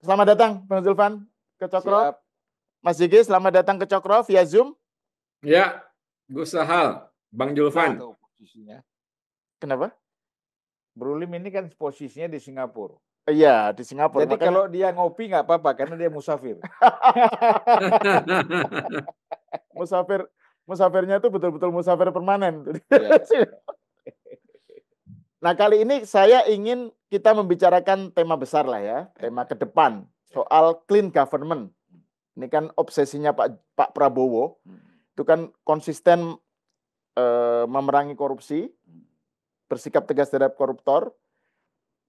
Selamat datang Bang Zulfan ke Cokro. Siap. Mas Jigi, selamat datang ke Cokro via Zoom. Ya, Gus Sahal, Bang Julfan. Tahu posisinya. Kenapa? Bro Lim ini kan posisinya di Singapura. Iya, di Singapura. Jadi kalau dia ngopi nggak apa-apa karena dia musafir. Musafirnya itu betul-betul musafir permanen. Ya. Nah, kali ini saya ingin kita membicarakan tema besar lah ya, tema ke depan soal clean government. Ini kan obsesinya Pak Prabowo, itu kan konsisten memerangi korupsi, bersikap tegas terhadap koruptor,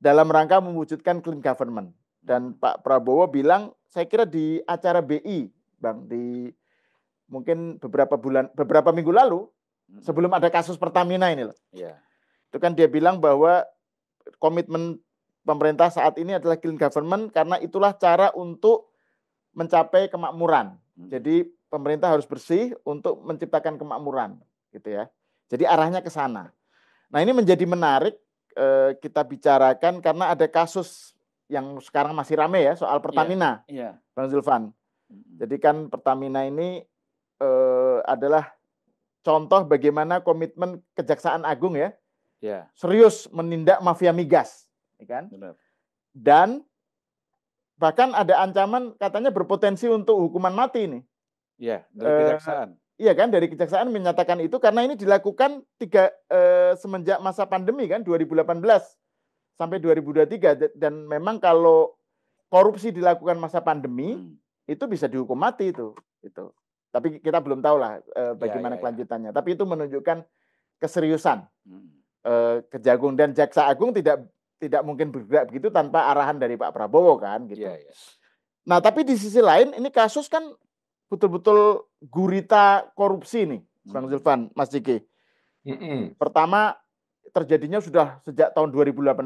dalam rangka mewujudkan clean government. Dan Pak Prabowo bilang, saya kira di acara BI, Bang, di mungkin beberapa minggu lalu, sebelum ada kasus Pertamina ini loh. Ya. Itu kan dia bilang bahwa komitmen pemerintah saat ini adalah clean government karena itulah cara untuk mencapai kemakmuran. Jadi pemerintah harus bersih untuk menciptakan kemakmuran, gitu ya. Jadi arahnya ke sana. Nah, ini menjadi menarik kita bicarakan karena ada kasus yang sekarang masih ramai ya soal Pertamina, Bang Zulfan. Jadi kan Pertamina ini adalah contoh bagaimana komitmen Kejaksaan Agung ya, serius menindak mafia migas, ya kan? Benar. Dan bahkan ada ancaman katanya berpotensi untuk hukuman mati nih. Iya, dari kejaksaan. Iya kan, dari kejaksaan menyatakan itu karena ini dilakukan semenjak masa pandemi kan, 2018 sampai 2023. Dan memang kalau korupsi dilakukan masa pandemi, itu bisa dihukum mati itu. Tapi kita belum tahu lah bagaimana kelanjutannya. Tapi itu menunjukkan keseriusan Kejagung, dan Jaksa Agung tidak mungkin bergerak begitu tanpa arahan dari Pak Prabowo kan gitu. Nah, tapi di sisi lain ini kasus kan betul-betul gurita korupsi nih, Bang Zulfan, Mas Jiki. Pertama terjadinya sudah sejak tahun 2018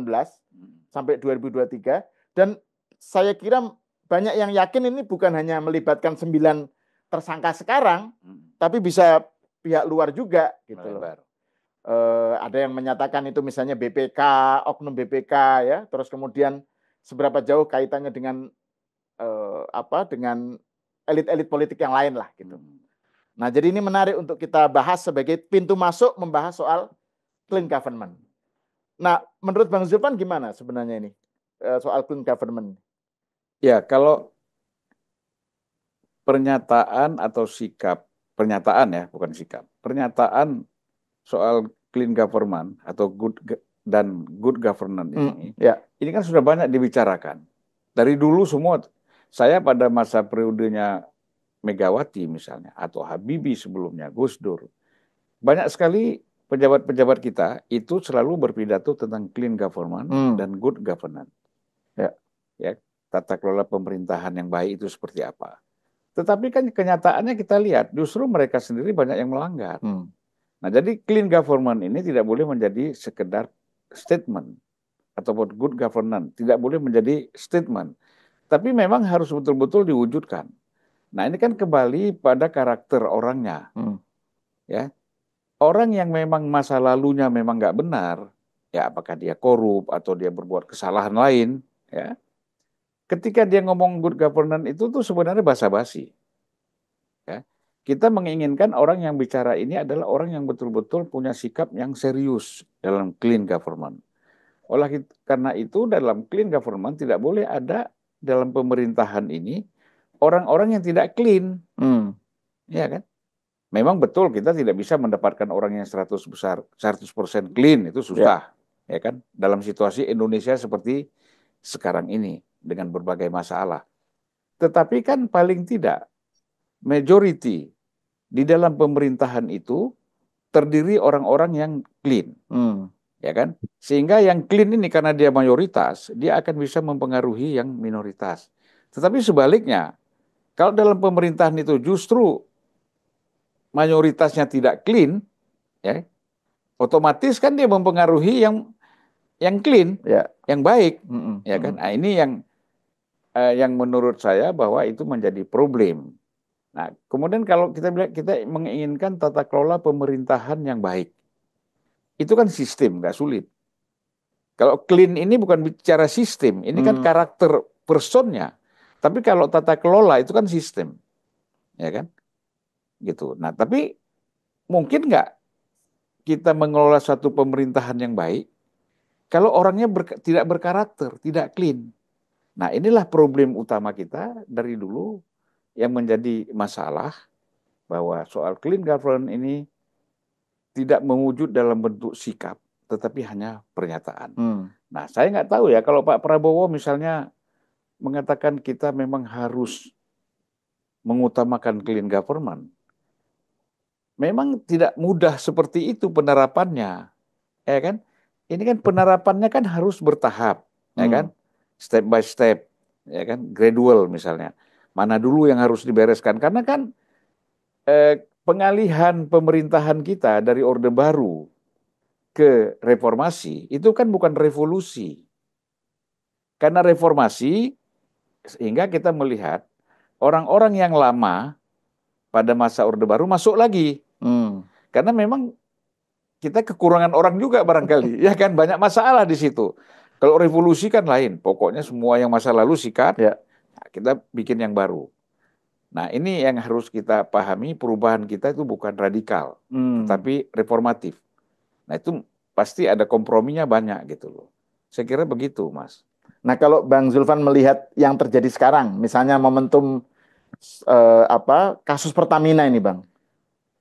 sampai 2023, dan saya kira banyak yang yakin ini bukan hanya melibatkan 9 tersangka sekarang, tapi bisa pihak luar juga gitu loh. Ada yang menyatakan itu misalnya BPK, oknum BPK ya, terus kemudian seberapa jauh kaitannya dengan dengan elit-elit politik yang lain lah gitu. Nah, jadi ini menarik untuk kita bahas sebagai pintu masuk membahas soal clean government. Nah, menurut Bang Zulfan gimana sebenarnya ini soal clean government? Ya, kalau pernyataan atau sikap, pernyataan ya, bukan sikap, pernyataan soal clean government atau good governance ini kan sudah banyak dibicarakan. Dari dulu semua, saya pada masa periodenya Megawati misalnya, atau Habibie sebelumnya, Gus Dur, banyak sekali pejabat-pejabat kita itu selalu berpidato tentang clean government dan good governance. Ya, tata kelola pemerintahan yang baik itu seperti apa. Tetapi kan kenyataannya kita lihat, justru mereka sendiri banyak yang melanggar. Nah, jadi clean government ini tidak boleh menjadi sekedar statement ataupun good governance, tidak boleh menjadi statement. Tapi memang harus betul-betul diwujudkan. Nah, ini kan kembali pada karakter orangnya. Ya. Orang yang memang masa lalunya memang nggak benar, ya apakah dia korup atau dia berbuat kesalahan lain, ya. Ketika dia ngomong good governance itu tuh sebenarnya basa-basi. Ya. Kita menginginkan orang yang bicara ini adalah orang yang betul-betul punya sikap yang serius dalam clean government. Karena itu dalam clean government tidak boleh ada dalam pemerintahan ini orang-orang yang tidak clean. Ya kan? Memang betul kita tidak bisa mendapatkan orang yang 100% clean, itu susah. Ya kan? Dalam situasi Indonesia seperti sekarang ini dengan berbagai masalah. Tetapi kan paling tidak majority di dalam pemerintahan itu terdiri orang-orang yang clean, ya kan? Sehingga yang clean ini karena dia mayoritas, dia akan bisa mempengaruhi yang minoritas. Tetapi sebaliknya, kalau dalam pemerintahan itu justru mayoritasnya tidak clean, ya, otomatis kan dia mempengaruhi yang clean, yang baik, ya kan? Nah, ini yang menurut saya bahwa itu menjadi problem. Nah, kemudian kalau kita menginginkan tata kelola pemerintahan yang baik, itu kan sistem, nggak sulit. Kalau clean ini bukan bicara sistem, ini kan karakter personnya. Tapi kalau tata kelola itu kan sistem, ya kan? Gitu. Nah, tapi mungkin nggak kita mengelola satu pemerintahan yang baik kalau orangnya tidak berkarakter, tidak clean. Nah, inilah problem utama kita dari dulu yang menjadi masalah, bahwa soal clean governance ini tidak mewujud dalam bentuk sikap, tetapi hanya pernyataan. Nah, saya nggak tahu ya kalau Pak Prabowo misalnya mengatakan kita memang harus mengutamakan clean government. Memang tidak mudah seperti itu penerapannya, ya kan? Ini kan penerapannya kan harus bertahap, ya kan? Step by step, ya kan? Gradual misalnya. Mana dulu yang harus dibereskan? Karena kan pengalihan pemerintahan kita dari Orde Baru ke reformasi itu kan bukan revolusi. Karena reformasi sehingga kita melihat orang-orang yang lama pada masa Orde Baru masuk lagi. Karena memang kita kekurangan orang juga barangkali, ya kan, banyak masalah di situ. Kalau revolusi kan lain, pokoknya semua yang masa lalu sikat, ya, kita bikin yang baru. Nah, ini yang harus kita pahami, perubahan kita itu bukan radikal, tetapi reformatif. Nah, itu pasti ada komprominya banyak gitu loh. Saya kira begitu, Mas. Nah, kalau Bang Zulfan melihat yang terjadi sekarang, misalnya momentum kasus Pertamina ini, Bang.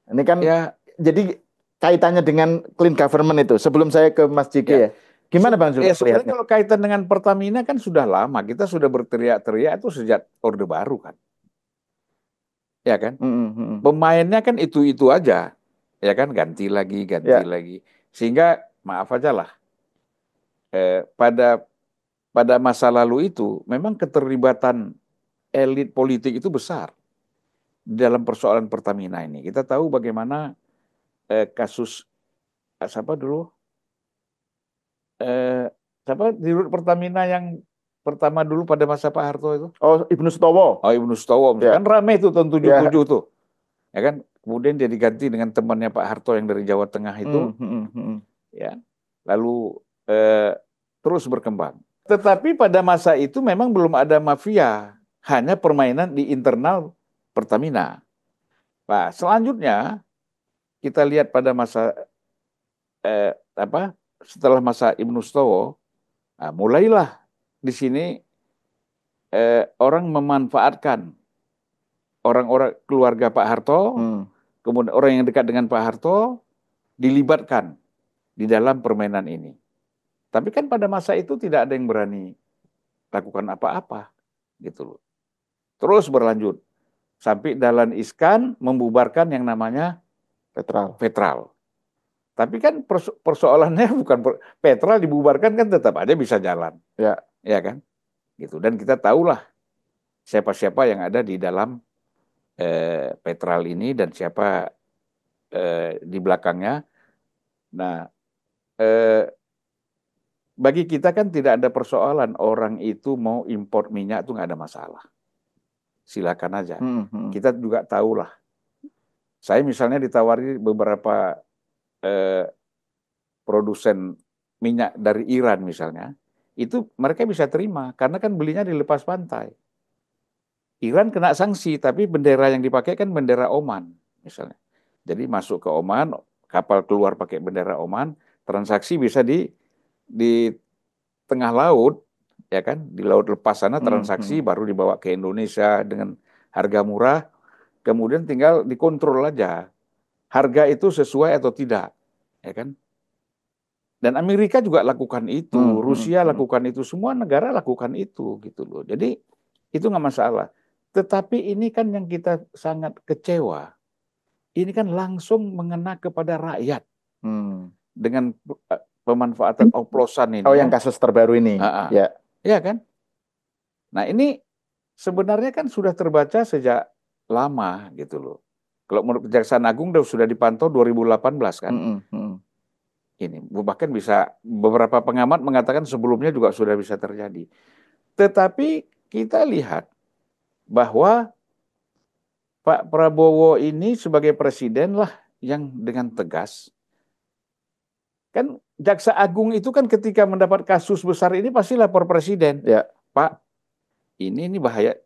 Ini kan ya, jadi kaitannya dengan clean government itu. Sebelum saya ke Mas JK ya. Gimana Bang Zulfan? Ya, sebenarnya kalau kaitan dengan Pertamina kan sudah lama. Kita sudah berteriak-teriak itu sejak Orde Baru kan. Ya kan? Pemainnya kan itu-itu aja. Ya kan? Ganti lagi. Sehingga maaf aja lah. Pada masa lalu itu memang keterlibatan elit politik itu besar dalam persoalan Pertamina ini. Kita tahu bagaimana kasus siapa dulu? Siapa dirut Pertamina yang pertama dulu pada masa Pak Harto itu? Oh, Ibnu Sutowo. Oh, Ibnu Sutowo. Ya. Kan ramai itu tahun 77 tuh. Ya kan? Kemudian dia diganti dengan temannya Pak Harto yang dari Jawa Tengah itu. Ya. Lalu terus berkembang. Tetapi pada masa itu memang belum ada mafia. Hanya permainan di internal Pertamina. Nah, selanjutnya kita lihat pada masa setelah masa Ibnu Sutowo, nah, mulailah di sini orang memanfaatkan orang-orang keluarga Pak Harto, kemudian orang yang dekat dengan Pak Harto dilibatkan di dalam permainan ini. Tapi kan pada masa itu tidak ada yang berani lakukan apa-apa, gitu loh. Terus berlanjut sampai Dahlan Iskan membubarkan yang namanya Petral. Tapi kan persoalannya bukan Petral dibubarkan kan tetap aja bisa jalan, ya kan? Gitu. Dan kita tahulah siapa-siapa yang ada di dalam Petral ini dan siapa di belakangnya. Nah, bagi kita kan tidak ada persoalan orang itu mau import minyak itu nggak ada masalah. Silakan aja. Kita juga tahulah. Saya misalnya ditawari beberapa produsen minyak dari Iran misalnya, itu mereka bisa terima karena kan belinya dilepas pantai. Iran kena sanksi, tapi bendera yang dipakai kan bendera Oman misalnya. Jadi masuk ke Oman, kapal keluar pakai bendera Oman, transaksi bisa di tengah laut, ya kan, di laut lepas sana transaksi baru dibawa ke Indonesia dengan harga murah, kemudian tinggal dikontrol aja harga itu sesuai atau tidak, ya kan. Dan Amerika juga lakukan itu, Rusia lakukan itu, semua negara lakukan itu, gitu loh. Jadi itu nggak masalah. Tetapi ini kan yang kita sangat kecewa. Ini kan langsung mengena kepada rakyat dengan pemanfaatan oplosan ini. Oh, yang kasus terbaru ini. Ya kan? Nah, ini sebenarnya kan sudah terbaca sejak lama gitu loh. Kalau menurut Kejaksaan Agung sudah dipantau 2018 kan. Ini bahkan bisa beberapa pengamat mengatakan sebelumnya juga sudah bisa terjadi. Tetapi kita lihat bahwa Pak Prabowo ini sebagai presiden lah yang dengan tegas. Kan Jaksa Agung itu kan ketika mendapat kasus besar ini pasti lapor presiden. Ya. Pak, ini bahaya.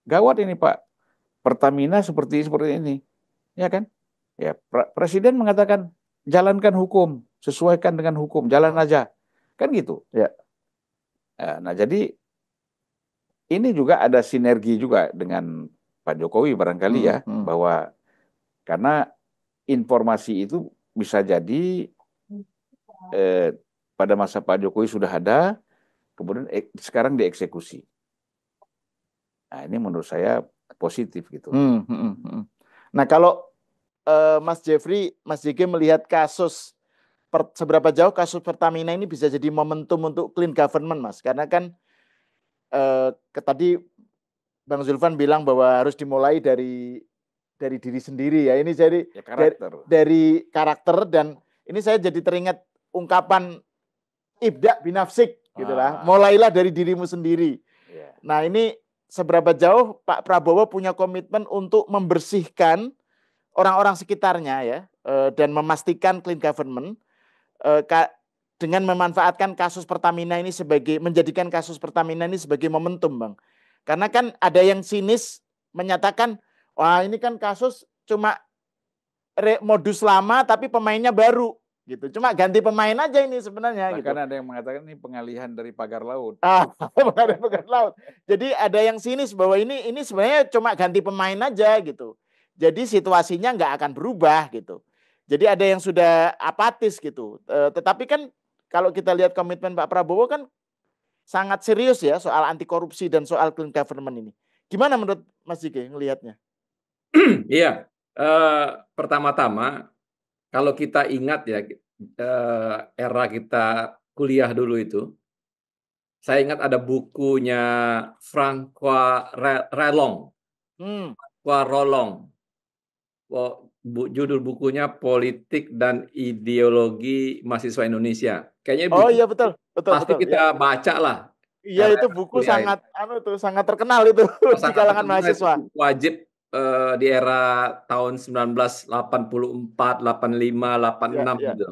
gawat ini Pak, Pertamina seperti ini, ya kan? Ya, Presiden mengatakan jalankan hukum, sesuaikan dengan hukum, jalan aja, kan gitu. Ya. Nah, jadi ini juga ada sinergi juga dengan Pak Jokowi barangkali ya, bahwa karena informasi itu bisa jadi pada masa Pak Jokowi sudah ada, kemudian sekarang dieksekusi. Nah, ini menurut saya positif gitu. Nah, kalau Mas Jeffrey, Mas JG melihat kasus seberapa jauh kasus Pertamina ini bisa jadi momentum untuk clean government, Mas? Karena kan tadi Bang Zulfan bilang bahwa harus dimulai dari diri sendiri ya. Ini jadi ya, karakter. Dari karakter, dan ini saya jadi teringat ungkapan ibda binafsik gitulah. Mulailah dari dirimu sendiri. Yeah. Nah, ini seberapa jauh Pak Prabowo punya komitmen untuk membersihkan orang-orang sekitarnya ya, dan memastikan clean government dengan memanfaatkan kasus Pertamina ini menjadikan kasus Pertamina ini sebagai momentum, Bang. Karena kan ada yang sinis menyatakan, wah ini kan kasus cuma modus lama tapi pemainnya baru gitu. Cuma ganti pemain aja ini sebenarnya. Bahkan gitu. ada yang mengatakan ini pengalihan dari pagar laut. Pagar laut. Jadi ada yang sinis bahwa ini sebenarnya cuma ganti pemain aja gitu. Jadi situasinya nggak akan berubah gitu. Jadi ada yang sudah apatis gitu. Tetapi kan kalau kita lihat komitmen Pak Prabowo kan sangat serius ya soal anti korupsi dan soal clean government ini. Gimana menurut Mas Jike ngelihatnya? Iya, pertama-tama kalau kita ingat ya era kita kuliah dulu itu, saya ingat ada bukunya François Rollong. Judul bukunya Politik dan Ideologi Mahasiswa Indonesia. Kayaknya buku iya betul. pasti kita ya. baca lah. Iya, itu buku sangat sangat terkenal itu di kalangan mahasiswa. Wajib di era tahun 1984, 85, 86 gitu.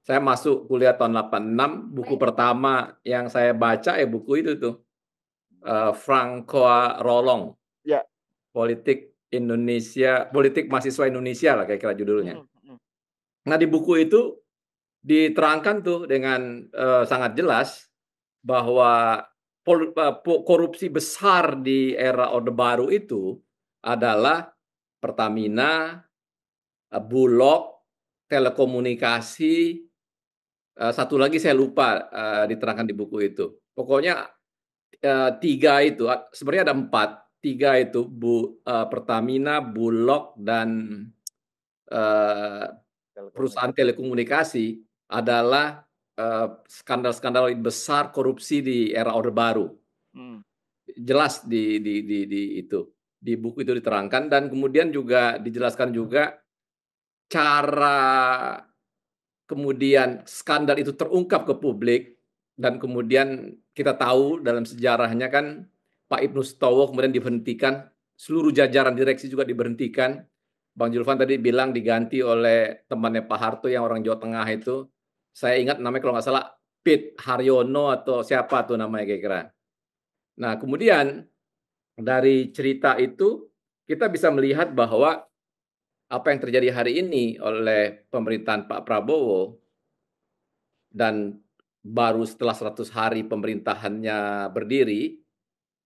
Saya masuk kuliah tahun 86, buku pertama yang saya baca buku itu tuh. François Rollong. Ya. Politik Mahasiswa Indonesia lah kira-kira judulnya. Nah, di buku itu diterangkan tuh dengan sangat jelas bahwa korupsi besar di era Orde Baru itu adalah Pertamina, Bulog, telekomunikasi, satu lagi saya lupa diterangkan di buku itu. Pokoknya 3 itu, sebenarnya ada 4. 3 itu Pertamina, Bulog, dan perusahaan telekomunikasi adalah skandal-skandal besar korupsi di era Orde Baru. Jelas di buku itu diterangkan, dan kemudian juga dijelaskan juga cara kemudian skandal itu terungkap ke publik, dan kemudian kita tahu dalam sejarahnya kan Pak Ibnu Sutowo kemudian diberhentikan, seluruh jajaran direksi juga diberhentikan. Bang Julfan tadi bilang diganti oleh temannya Pak Harto yang orang Jawa Tengah itu. Saya ingat namanya kalau nggak salah Pit Haryono atau siapa tuh namanya kira-kira. Nah, kemudian dari cerita itu kita bisa melihat bahwa apa yang terjadi hari ini oleh pemerintahan Pak Prabowo dan baru setelah 100 hari pemerintahannya berdiri,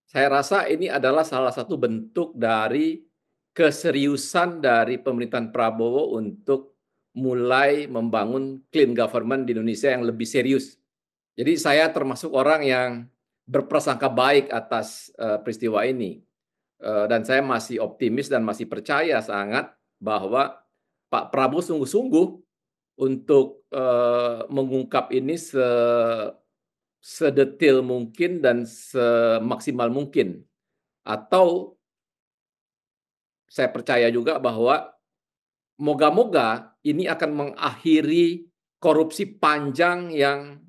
saya rasa ini adalah salah satu bentuk dari keseriusan dari pemerintahan Prabowo untuk mulai membangun clean government di Indonesia yang lebih serius. Jadi saya termasuk orang yang berprasangka baik atas peristiwa ini. Dan saya masih optimis dan masih percaya sangat bahwa Pak Prabowo sungguh-sungguh untuk mengungkap ini sedetil mungkin dan semaksimal mungkin. Atau saya percaya juga bahwa moga-moga ini akan mengakhiri korupsi panjang yang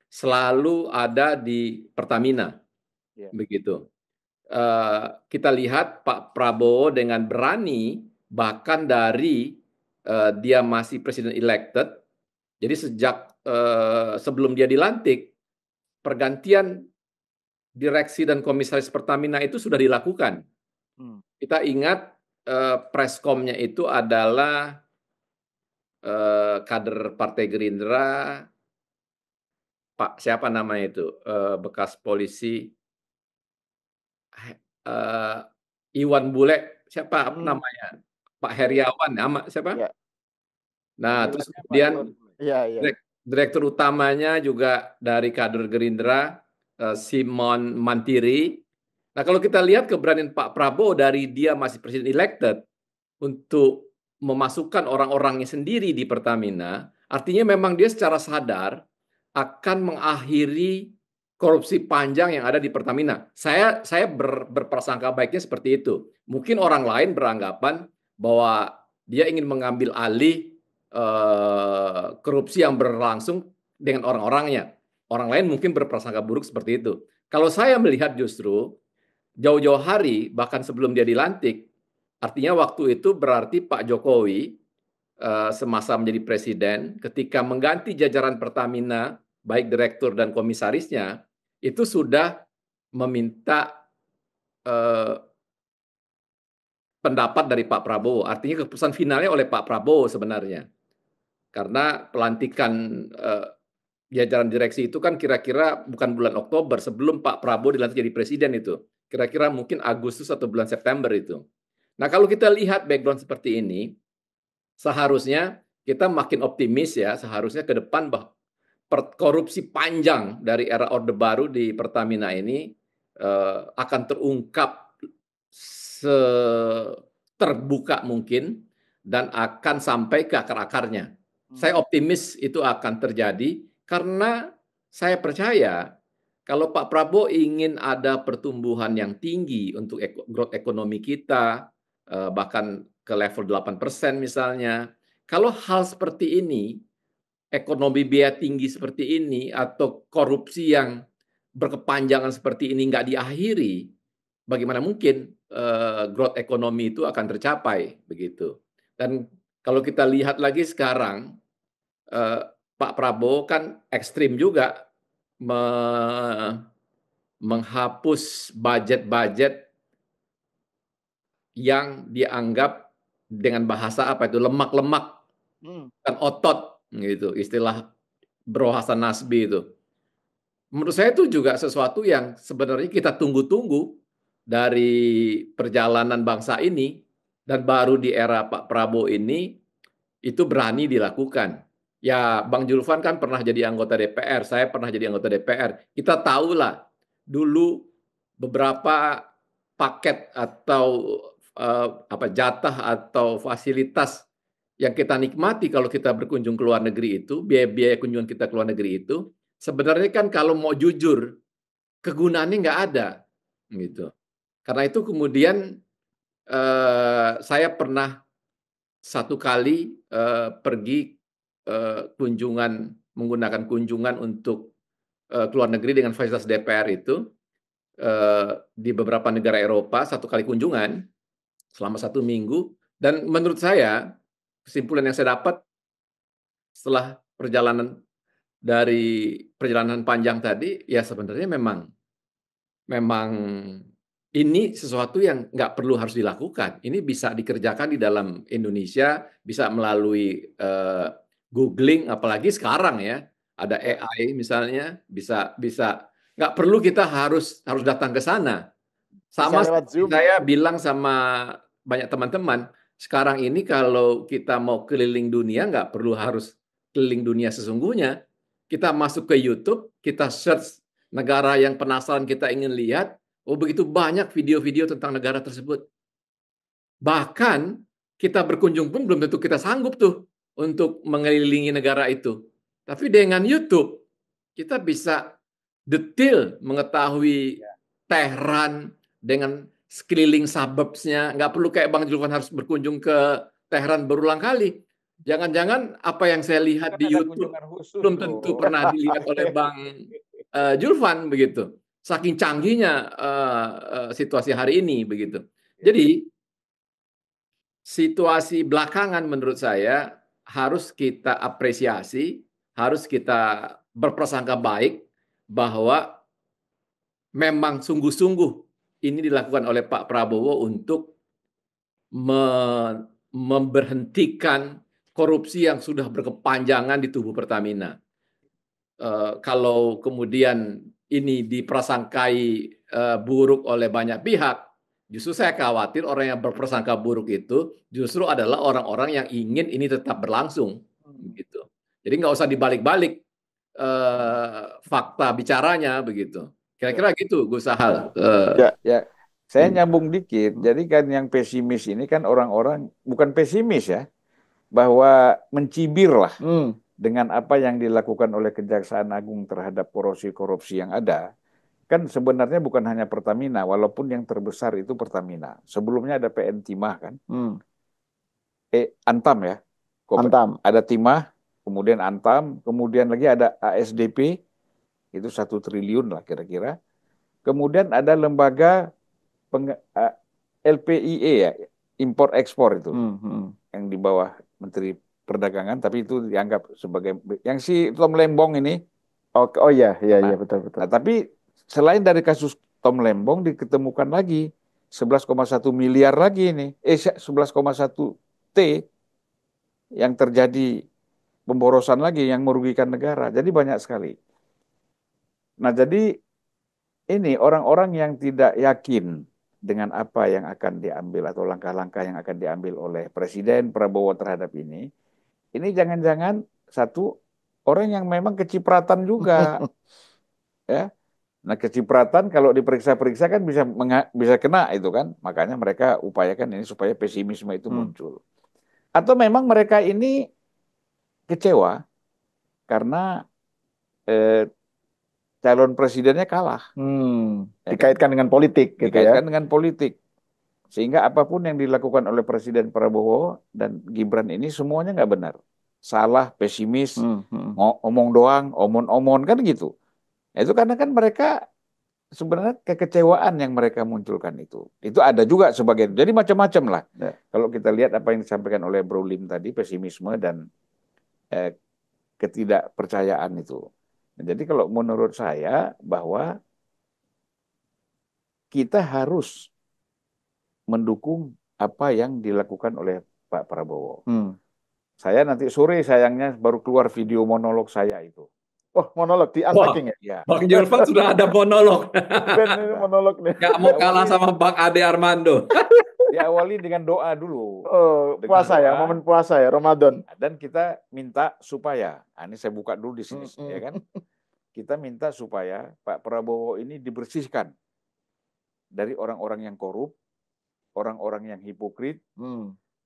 selalu ada di Pertamina. Begitu. Kita lihat Pak Prabowo dengan berani, bahkan dari dia masih presiden elected, jadi sejak sebelum dia dilantik, pergantian direksi dan komisaris Pertamina itu sudah dilakukan. Kita ingat preskomnya itu adalah kader Partai Gerindra, Pak siapa namanya itu, bekas polisi, Iwan Bule, siapa namanya? Pak Heriawan, siapa? Ya. Nah, terus kemudian direktur utamanya juga dari kader Gerindra, Simon Mantiri. Nah, kalau kita lihat keberanian Pak Prabowo dari dia masih presiden elected untuk memasukkan orang-orangnya sendiri di Pertamina, artinya memang dia secara sadar akan mengakhiri korupsi panjang yang ada di Pertamina. Saya berprasangka baiknya seperti itu. Mungkin orang lain beranggapan bahwa dia ingin mengambil alih korupsi yang berlangsung dengan orang-orangnya. Orang lain mungkin berprasangka buruk seperti itu. Kalau saya melihat justru jauh-jauh hari, bahkan sebelum dia dilantik, artinya waktu itu berarti Pak Jokowi semasa menjadi presiden, ketika mengganti jajaran Pertamina, baik direktur dan komisarisnya, itu sudah meminta pendapat dari Pak Prabowo. Artinya keputusan finalnya oleh Pak Prabowo sebenarnya. Karena pelantikan jajaran direksi itu kan kira-kira bukan bulan Oktober, sebelum Pak Prabowo dilantik jadi presiden itu. Kira-kira mungkin Agustus atau bulan September itu. Nah, kalau kita lihat background seperti ini, seharusnya kita makin optimis ya, seharusnya ke depan bahwa korupsi panjang dari era Orde Baru di Pertamina ini akan terungkap terbuka mungkin dan akan sampai ke akar-akarnya. Saya optimis itu akan terjadi karena saya percaya kalau Pak Prabowo ingin ada pertumbuhan yang tinggi untuk growth ekonomi kita, bahkan ke level 8% misalnya, kalau hal seperti ini, ekonomi biaya tinggi seperti ini, atau korupsi yang berkepanjangan seperti ini nggak diakhiri, bagaimana mungkin growth ekonomi itu akan tercapai begitu. Dan kalau kita lihat lagi sekarang, Pak Prabowo kan ekstrim juga menghapus budget-budget yang dianggap dengan bahasa apa itu lemak-lemak dan otot gitu, istilah Bro Hasan Nasbi itu. Menurut saya itu juga sesuatu yang sebenarnya kita tunggu-tunggu dari perjalanan bangsa ini, dan baru di era Pak Prabowo ini itu berani dilakukan. Ya, Bang Julfan kan pernah jadi anggota DPR, saya pernah jadi anggota DPR. Kita tahulah dulu beberapa paket atau jatah atau fasilitas yang kita nikmati kalau kita berkunjung ke luar negeri itu, biaya-biaya kunjungan kita ke luar negeri itu, sebenarnya kan kalau mau jujur, kegunaannya nggak ada, gitu. Karena itu kemudian saya pernah satu kali pergi menggunakan kunjungan untuk ke luar negeri dengan fasilitas DPR itu di beberapa negara Eropa, satu kali kunjungan selama 1 minggu, dan menurut saya kesimpulan yang saya dapat setelah perjalanan panjang tadi, ya sebenarnya memang ini sesuatu yang nggak perlu harus dilakukan. Ini bisa dikerjakan di dalam Indonesia, bisa melalui googling, apalagi sekarang ya ada AI misalnya, bisa nggak perlu kita harus datang ke sana. Sama saya bilang sama banyak teman-teman, sekarang ini kalau kita mau keliling dunia nggak perlu harus keliling dunia sesungguhnya. Kita masuk ke YouTube, kita search negara yang penasaran kita ingin lihat, begitu banyak video-video tentang negara tersebut. Bahkan kita berkunjung pun belum tentu kita sanggup tuh untuk mengelilingi negara itu. Tapi dengan YouTube, kita bisa detail mengetahui Tehran dengan sekeliling suburbs-nya. Nggak perlu kayak Bang Julfan harus berkunjung ke Tehran berulang kali. Jangan-jangan apa yang saya lihat di YouTube belum tentu pernah dilihat oleh Bang Julfan begitu. Saking canggihnya situasi hari ini begitu. Jadi situasi belakangan menurut saya harus kita apresiasi, harus kita berprasangka baik bahwa memang sungguh-sungguh ini dilakukan oleh Pak Prabowo untuk memberhentikan korupsi yang sudah berkepanjangan di tubuh Pertamina. Kalau kemudian ini diprasangkai buruk oleh banyak pihak, justru saya khawatir orang yang berprasangka buruk itu justru adalah orang-orang yang ingin ini tetap berlangsung, gitu. Jadi nggak usah dibalik-balik fakta bicaranya, begitu. Kira-kira gitu, Gus Sahal. Ya, saya nyambung dikit. Jadi kan yang pesimis ini kan orang-orang bukan pesimis ya, bahwa mencibir lah dengan apa yang dilakukan oleh Kejaksaan Agung terhadap korupsi yang ada. Kan sebenarnya bukan hanya Pertamina, walaupun yang terbesar itu Pertamina. Sebelumnya ada PN Timah kan. Antam ya. Antam. Ada Timah, kemudian Antam, kemudian lagi ada ASDP, itu 1 triliun lah kira-kira. Kemudian ada lembaga LPIE ya, impor ekspor itu, yang di bawah Menteri Perdagangan, tapi itu dianggap sebagai yang si Tom Lembong ini. Oh iya betul. Nah, tapi selain dari kasus Tom Lembong diketemukan lagi 11,1 miliar lagi ini, 11,1 T yang terjadi pemborosan lagi yang merugikan negara. Jadi banyak sekali. Nah, jadi ini orang-orang yang tidak yakin dengan apa yang akan diambil atau langkah-langkah yang akan diambil oleh Presiden Prabowo terhadap ini jangan-jangan satu orang yang memang kecipratan juga. Ya. Nah, kecipratan kalau diperiksa-periksa kan bisa kena itu kan. Makanya mereka upayakan ini supaya pesimisme itu muncul. Atau memang mereka ini kecewa karena calon presidennya kalah. Dikaitkan dengan politik gitu ya. Dikaitkan dengan politik. Sehingga apapun yang dilakukan oleh Presiden Prabowo dan Gibran ini semuanya nggak benar. Salah, pesimis, ngomong doang, omon-omon kan gitu. Itu karena kan mereka sebenarnya kekecewaan yang mereka munculkan itu. Itu ada juga sebagian. Jadi macam-macam lah. Ya. Kalau kita lihat apa yang disampaikan oleh Bro Lim tadi, pesimisme dan ketidakpercayaan itu. Nah, jadi kalau menurut saya bahwa kita harus mendukung apa yang dilakukan oleh Pak Prabowo. Saya nanti sore sayangnya baru keluar video monolog saya itu. Oh, monolog di Unpacking ya? Bang Julvan sudah ada monolog. Ini monolog nih. Gak mau kalah sama Bang Ade Armando. Diawali dengan doa dulu. Oh, puasa ya, momen puasa ya, Ramadan. Dan kita minta supaya, ini saya buka dulu di sini, ya kan? Kita minta supaya Pak Prabowo ini dibersihkan dari orang-orang yang korup, orang-orang yang hipokrit,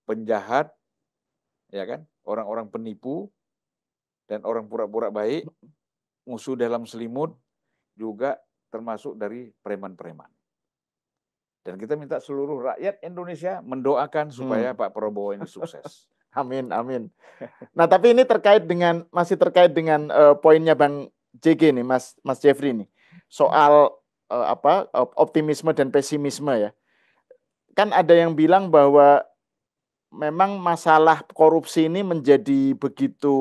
penjahat, ya kan, orang-orang penipu, dan orang pura-pura baik, musuh dalam selimut, juga termasuk dari preman-preman. Dan kita minta seluruh rakyat Indonesia mendoakan supaya Pak Prabowo ini sukses. Amin. Nah, tapi ini masih terkait dengan poinnya Bang JG nih, Mas Jeffrey nih, soal optimisme dan pesimisme ya. Kan ada yang bilang bahwa memang masalah korupsi ini menjadi begitu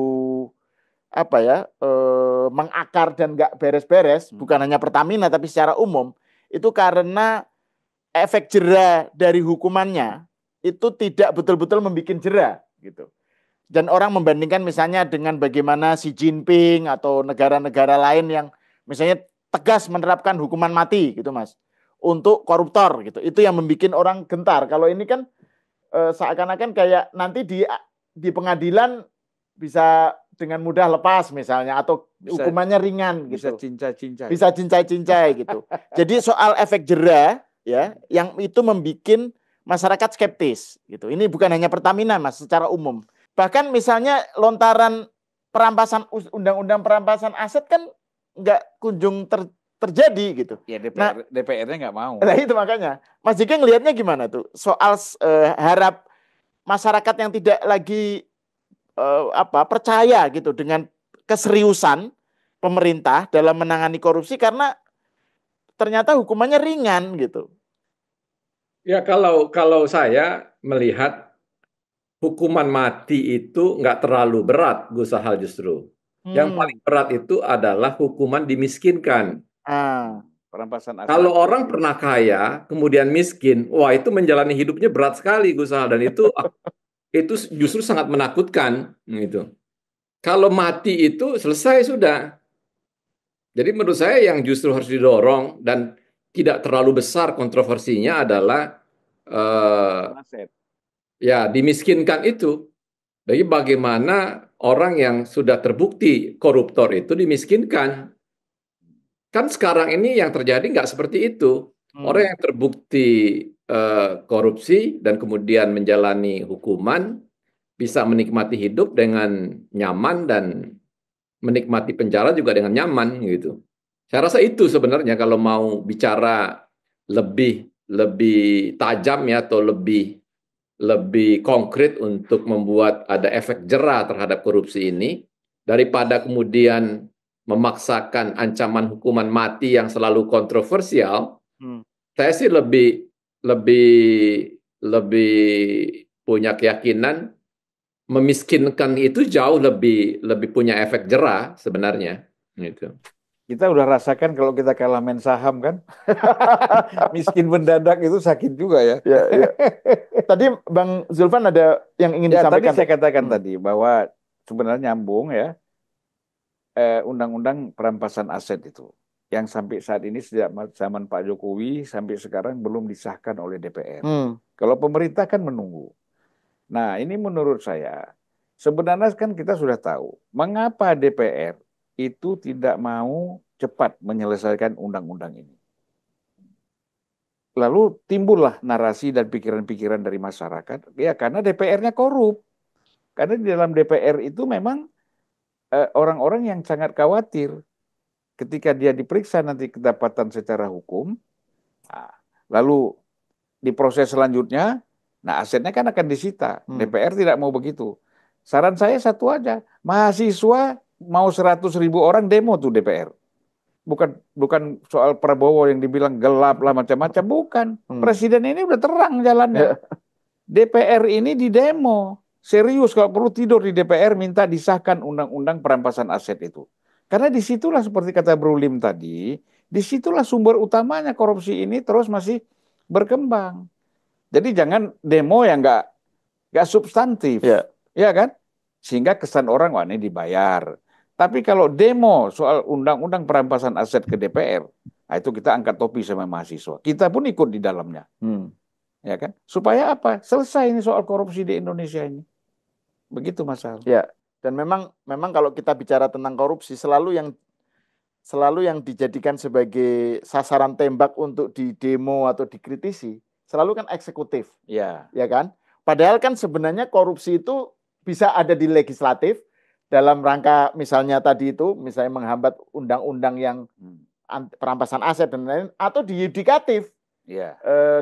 mengakar dan nggak beres-beres, bukan hanya Pertamina tapi secara umum, itu karena efek jera dari hukumannya itu tidak betul-betul membuat jera gitu. Dan orang membandingkan misalnya dengan bagaimana Xi Jinping atau negara-negara lain yang misalnya tegas menerapkan hukuman mati gitu Mas, untuk koruptor gitu. Itu yang membuat orang gentar. Kalau ini kan seakan-akan kayak nanti di pengadilan bisa dengan mudah lepas misalnya, atau hukumannya ringan gitu. Bisa cincai-cincai gitu. Jadi soal efek jera ya, yang itu membuat masyarakat skeptis gitu. Ini bukan hanya Pertamina Mas, secara umum. Bahkan misalnya lontaran perampasan undang-undang perampasan aset kan nggak kunjung terjadi gitu. Ya DPR-nya nggak mau. Nah itu makanya. Mas Jika ngelihatnya gimana tuh soal harap masyarakat yang tidak lagi percaya gitu dengan keseriusan pemerintah dalam menangani korupsi karena ternyata hukumannya ringan gitu. Ya kalau saya melihat hukuman mati itu nggak terlalu berat, Gus Sahal justru. Yang paling berat itu adalah hukuman dimiskinkan. Perampasan aset. Kalau orang pernah kaya, kemudian miskin, wah itu menjalani hidupnya berat sekali, Gus Al, dan itu justru sangat menakutkan, gitu. Kalau mati itu selesai sudah. Jadi menurut saya yang justru harus didorong dan tidak terlalu besar kontroversinya adalah Aset. ya dimiskinkan itu. Jadi bagaimana orang yang sudah terbukti koruptor itu dimiskinkan. Kan sekarang ini yang terjadi nggak seperti itu. Orang yang terbukti korupsi dan kemudian menjalani hukuman bisa menikmati hidup dengan nyaman dan menikmati penjara juga dengan nyaman gitu. Saya rasa itu sebenarnya kalau mau bicara lebih lebih tajam ya atau lebih konkret untuk membuat ada efek jera terhadap korupsi ini daripada kemudian memaksakan ancaman hukuman mati yang selalu kontroversial. Saya sih lebih punya keyakinan memiskinkan itu jauh lebih punya efek jera sebenarnya gitu. Kita udah rasakan kalau kita kalah main saham kan. Miskin mendadak itu sakit juga ya. Ya. Tadi Bang Zulfan ada yang ingin disampaikan. Tadi saya katakan tadi bahwa sebenarnya nyambung ya. Undang-undang perampasan aset itu yang sampai saat ini sejak zaman Pak Jokowi sampai sekarang belum disahkan oleh DPR. Kalau pemerintah kan menunggu. Nah, ini menurut saya sebenarnya kan kita sudah tahu mengapa DPR itu tidak mau cepat menyelesaikan undang-undang ini. Lalu timbullah narasi dan pikiran-pikiran dari masyarakat, ya karena DPR-nya korup. Karena di dalam DPR itu memang orang-orang yang sangat khawatir ketika dia diperiksa nanti kedapatan secara hukum, lalu di proses selanjutnya, nah asetnya kan akan disita. DPR tidak mau begitu. Saran saya satu aja, mahasiswa mau 100.000 orang demo tuh DPR. Bukan soal Prabowo yang dibilang gelap lah macam-macam, bukan. Presiden ini udah terang jalannya. DPR ini di demo. Serius kalau perlu tidur di DPR minta disahkan undang-undang perampasan aset itu. Karena disitulah seperti kata Bro Lim tadi, disitulah sumber utamanya korupsi ini terus masih berkembang. Jadi jangan demo yang nggak substantif, ya kan? Sehingga kesan orang wah ini dibayar. Tapi kalau demo soal undang-undang perampasan aset ke DPR, nah itu kita angkat topi sama mahasiswa. Kita pun ikut di dalamnya, ya kan? Supaya apa? Selesai ini soal korupsi di Indonesia ini. Begitu Mas Al. Ya, dan memang kalau kita bicara tentang korupsi selalu yang dijadikan sebagai sasaran tembak untuk di demo atau dikritisi selalu kan eksekutif. Ya kan? Padahal kan sebenarnya korupsi itu bisa ada di legislatif dalam rangka misalnya tadi itu misalnya menghambat undang-undang yang perampasan aset dan lain-lain atau di yudikatif.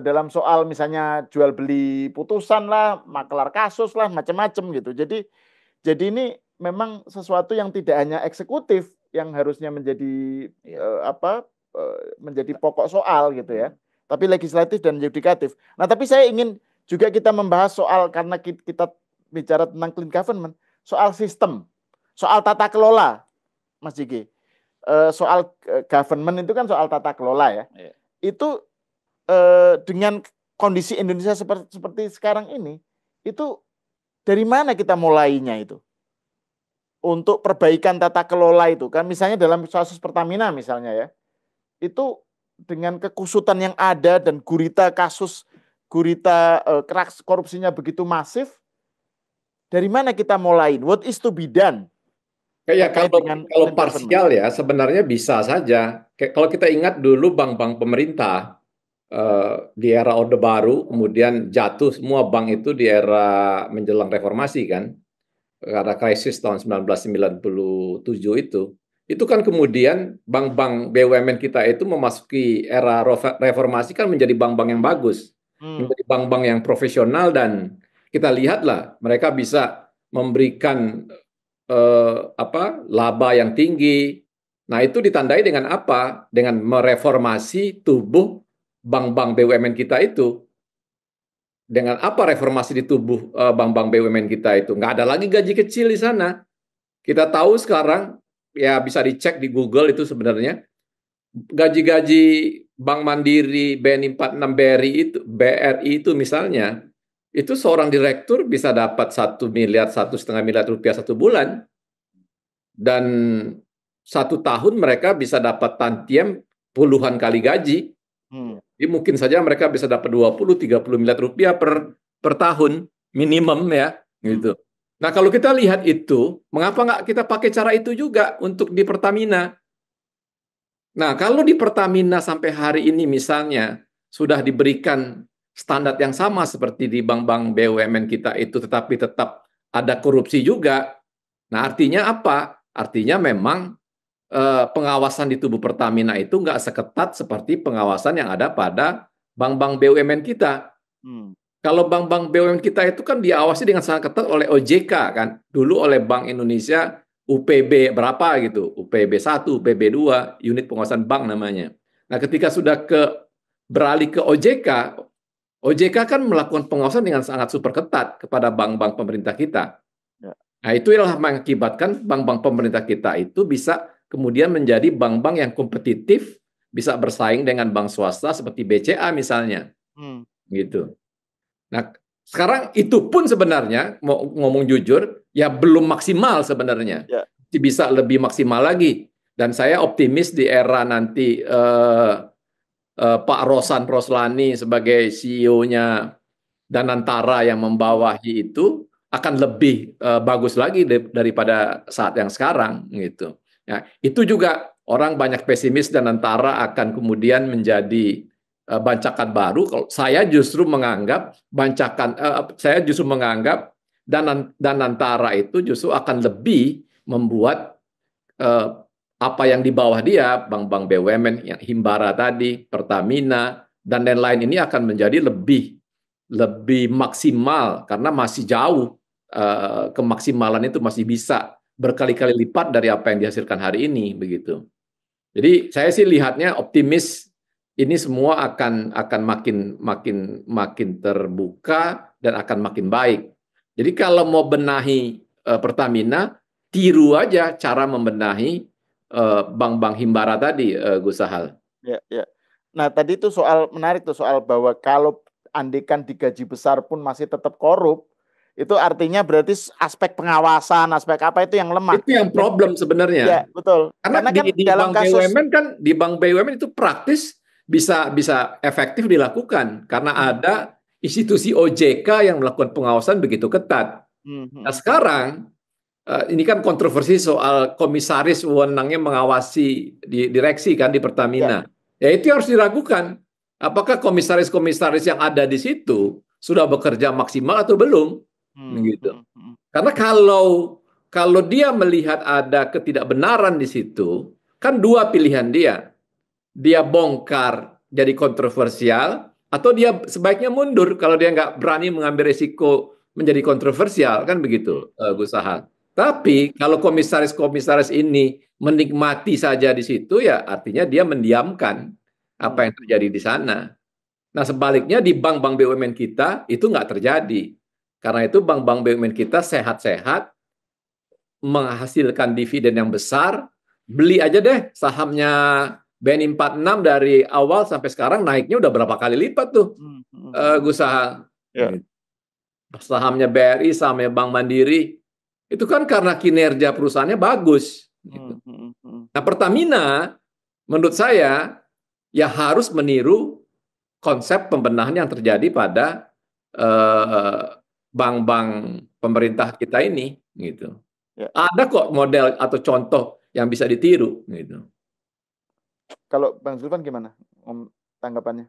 Dalam soal misalnya jual beli putusan lah, makelar kasus lah, macam-macam gitu. Jadi ini memang sesuatu yang tidak hanya eksekutif yang harusnya menjadi menjadi pokok soal gitu ya, tapi legislatif dan yudikatif. Nah, tapi saya ingin juga kita membahas soal karena kita bicara tentang clean government, soal sistem, soal tata kelola, Mas Jigi. Soal government itu kan soal tata kelola ya. Itu dengan kondisi Indonesia seperti sekarang ini, itu dari mana kita mulainya itu? Untuk perbaikan tata kelola itu kan misalnya dalam kasus Pertamina misalnya ya. Itu dengan kekusutan yang ada dan gurita korupsinya begitu masif, dari mana kita mulai? What is to be done? Ya kalau parsial ya sebenarnya bisa saja. Kalau kita ingat dulu bank-bank pemerintah di era Orde Baru, kemudian jatuh semua bank itu di era menjelang reformasi kan, karena krisis tahun 1997 itu kan kemudian bank-bank BUMN kita itu memasuki era reformasi kan menjadi bank-bank yang bagus, menjadi bank-bank yang profesional dan kita lihatlah mereka bisa memberikan laba yang tinggi. Nah itu ditandai dengan apa? Dengan mereformasi tubuh bank-bank BUMN kita itu. Dengan apa reformasi di tubuh bank-bank BUMN kita itu? Nggak ada lagi gaji kecil di sana. Kita tahu sekarang, ya bisa dicek di Google itu sebenarnya, gaji-gaji Bank Mandiri, BNI 46 BRI itu misalnya, itu seorang direktur bisa dapat 1 miliar, 1,5 miliar rupiah 1 bulan. Dan 1 tahun mereka bisa dapat tantiem puluhan kali gaji. Jadi mungkin saja mereka bisa dapat 20-30 miliar rupiah per tahun minimum ya, gitu. Nah kalau kita lihat itu, mengapa nggak kita pakai cara itu juga untuk di Pertamina? Nah kalau di Pertamina sampai hari ini misalnya sudah diberikan standar yang sama seperti di bank-bank BUMN kita itu, tetapi tetap ada korupsi juga. Nah artinya apa? Artinya memang pengawasan di tubuh Pertamina itu nggak seketat seperti pengawasan yang ada pada bank-bank BUMN kita. Kalau bank-bank BUMN kita itu kan diawasi dengan sangat ketat oleh OJK kan. Dulu oleh Bank Indonesia UPB berapa gitu, UPB 1, UPB 2, unit pengawasan bank namanya. Nah, ketika sudah beralih ke OJK, OJK kan melakukan pengawasan dengan sangat super ketat kepada bank-bank pemerintah kita. Nah, itu adalah mengakibatkan bank-bank pemerintah kita itu bisa kemudian menjadi bank-bank yang kompetitif, bisa bersaing dengan bank swasta seperti BCA misalnya. Gitu. Nah, sekarang itu pun sebenarnya, mau ngomong jujur, ya belum maksimal sebenarnya. Bisa lebih maksimal lagi. Dan saya optimis di era nanti Pak Rosan Roslani sebagai CEO-nya Danantara yang membawahi itu akan lebih bagus lagi daripada saat yang sekarang gitu. Ya, itu juga orang banyak pesimis Danantara akan kemudian menjadi bancakan baru. Kalau saya justru menganggap Danantara itu justru akan lebih membuat apa yang di bawah dia, bank-bank BUMN, yang Himbara tadi, Pertamina, dan lain-lain ini akan menjadi lebih maksimal karena masih jauh kemaksimalan itu masih bisa berkali-kali lipat dari apa yang dihasilkan hari ini begitu. Jadi saya sih lihatnya optimis ini semua akan makin terbuka dan akan makin baik. Jadi kalau mau benahi Pertamina, tiru aja cara membenahi bank-bank Himbara tadi, Gus Sahal. Ya. Nah tadi itu soal menarik tuh soal bahwa kalau andekan digaji besar pun masih tetap korup, itu artinya berarti aspek pengawasan, aspek apa itu yang lemah. Itu yang problem sebenarnya. Ya betul. Karena kan di dalam bank BUMN kan di bank BUMN itu praktis bisa efektif dilakukan karena ada institusi OJK yang melakukan pengawasan begitu ketat. Nah sekarang ini kan kontroversi soal komisaris wewenangnya mengawasi di direksi kan di Pertamina. Ya itu harus diragukan. Apakah komisaris-komisaris yang ada di situ sudah bekerja maksimal atau belum? Gitu. Karena kalau dia melihat ada ketidakbenaran di situ, kan dua pilihan dia. Dia bongkar jadi kontroversial, atau dia sebaiknya mundur kalau dia nggak berani mengambil risiko menjadi kontroversial, kan begitu, Gus Sahal. Tapi kalau komisaris-komisaris ini menikmati saja di situ, ya artinya dia mendiamkan apa yang terjadi di sana. Nah sebaliknya di bank-bank BUMN kita itu nggak terjadi. Karena itu bank-bank BUMN kita sehat-sehat, menghasilkan dividen yang besar, beli aja deh sahamnya BNI 46 dari awal sampai sekarang naiknya udah berapa kali lipat tuh, Gus Sahal. Sahamnya BRI, sahamnya Bank Mandiri, itu kan karena kinerja perusahaannya bagus. Gitu. Nah Pertamina, menurut saya, ya harus meniru konsep pembenahan yang terjadi pada bank-bank pemerintah kita ini, gitu. Ada kok model atau contoh yang bisa ditiru gitu. Kalau Bang Zulfan gimana tanggapannya?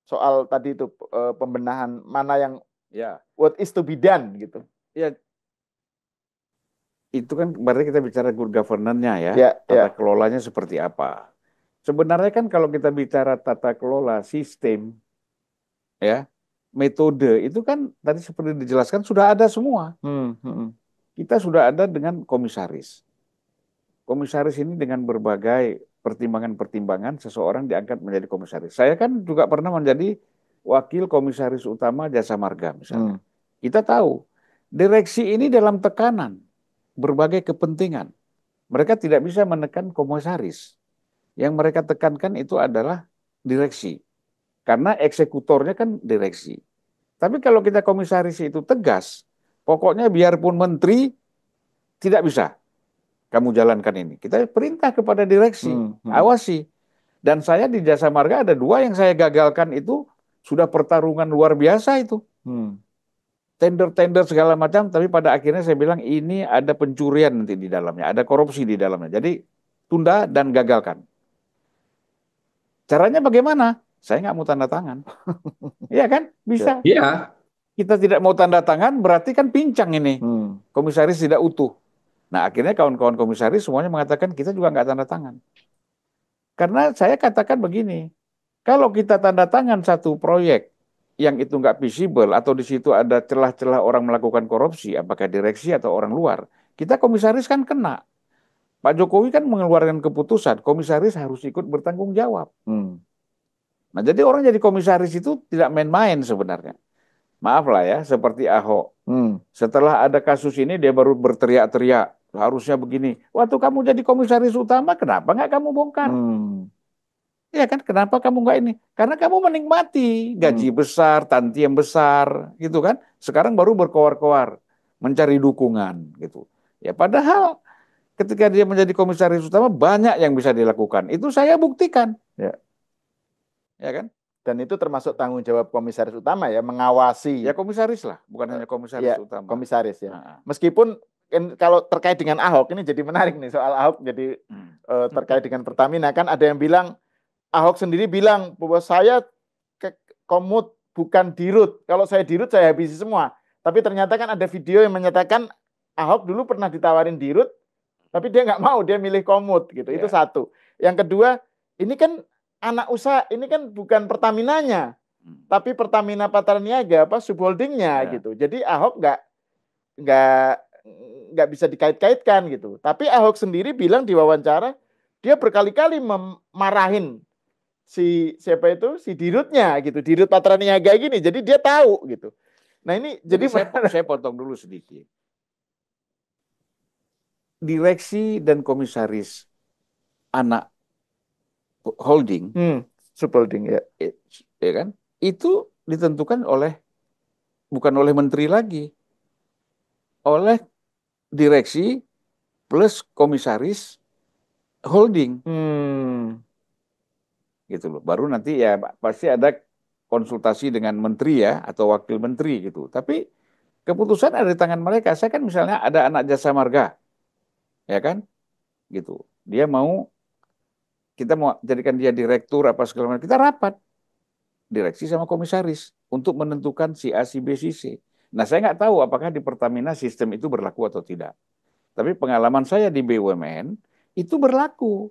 Soal tadi itu pembenahan mana yang what is to be done gitu. Ya. Itu kan berarti kita bicara good governance-nya ya. Tata kelolanya seperti apa. Sebenarnya kan kalau kita bicara tata kelola sistem ya, metode itu kan tadi seperti dijelaskan sudah ada semua. Kita sudah ada dengan komisaris. Komisaris ini dengan berbagai pertimbangan-pertimbangan seseorang diangkat menjadi komisaris. Saya kan juga pernah menjadi wakil komisaris utama Jasa Marga misalnya. Kita tahu direksi ini dalam tekanan berbagai kepentingan. Mereka tidak bisa menekan komisaris. Yang mereka tekankan itu adalah direksi. Karena eksekutornya kan direksi. Tapi kalau kita komisaris itu tegas, pokoknya biarpun menteri tidak bisa kamu jalankan ini. Kita perintah kepada direksi, awasi. Dan saya di Jasa Marga ada 2 yang saya gagalkan itu sudah pertarungan luar biasa itu. Tender-tender segala macam, tapi pada akhirnya saya bilang ini ada pencurian nanti di dalamnya, ada korupsi di dalamnya. Jadi tunda dan gagalkan. Caranya bagaimana? Saya nggak mau tanda tangan. Iya kan? Bisa. Iya. Kita tidak mau tanda tangan, berarti kan pincang ini. Komisaris tidak utuh. Nah, akhirnya kawan-kawan komisaris semuanya mengatakan kita juga nggak tanda tangan. Karena saya katakan begini, kalau kita tanda tangan satu proyek yang itu nggak visible atau di situ ada celah-celah orang melakukan korupsi, apakah direksi atau orang luar, kita komisaris kan kena. Pak Jokowi kan mengeluarkan keputusan, komisaris harus ikut bertanggung jawab. Nah, jadi orang jadi komisaris itu tidak main-main sebenarnya. Maaf lah ya, seperti Ahok. Setelah ada kasus ini, dia baru berteriak-teriak. Harusnya begini. Waktu kamu jadi komisaris utama, kenapa nggak kamu bongkar? Ya kan, kenapa kamu nggak ini? Karena kamu menikmati gaji besar, tantiem besar, gitu kan. Sekarang baru berkoar-koar, mencari dukungan, gitu. Ya padahal ketika dia menjadi komisaris utama, banyak yang bisa dilakukan. Itu saya buktikan. Ya kan? Dan itu termasuk tanggung jawab komisaris utama ya, mengawasi. Ya komisaris lah, bukan hanya komisaris utama. Komisaris ya. Meskipun kalau terkait dengan Ahok, ini jadi menarik nih soal Ahok, jadi terkait dengan Pertamina, kan ada yang bilang, Ahok sendiri bilang bahwa saya komut bukan dirut. Kalau saya dirut saya habisi semua. Tapi ternyata kan ada video yang menyatakan Ahok dulu pernah ditawarin dirut, tapi dia nggak mau, dia milih komut gitu. Itu satu. Yang kedua, ini kan anak usaha, ini kan bukan Pertaminanya, tapi Pertamina Patraniaga, subholdingnya gitu. Jadi Ahok nggak bisa dikait-kaitkan gitu. Tapi Ahok sendiri bilang di wawancara, dia berkali-kali memarahin si dirutnya gitu, dirut Patraniaga gini. Jadi dia tahu gitu. Nah ini jadi saya potong dulu sedikit. Direksi dan komisaris anak holding, subholding ya kan? Itu ditentukan bukan oleh menteri lagi, oleh direksi plus komisaris holding. Gitu loh. Baru nanti ya pasti ada konsultasi dengan menteri ya atau wakil menteri gitu. Tapi keputusan ada di tangan mereka. Saya kan misalnya ada anak Jasa Marga, ya kan, gitu. Kita mau jadikan dia direktur apa segala macam. Kita rapat direksi sama komisaris untuk menentukan si A, si B, si C. Nah saya nggak tahu apakah di Pertamina sistem itu berlaku atau tidak. Tapi pengalaman saya di BUMN itu berlaku.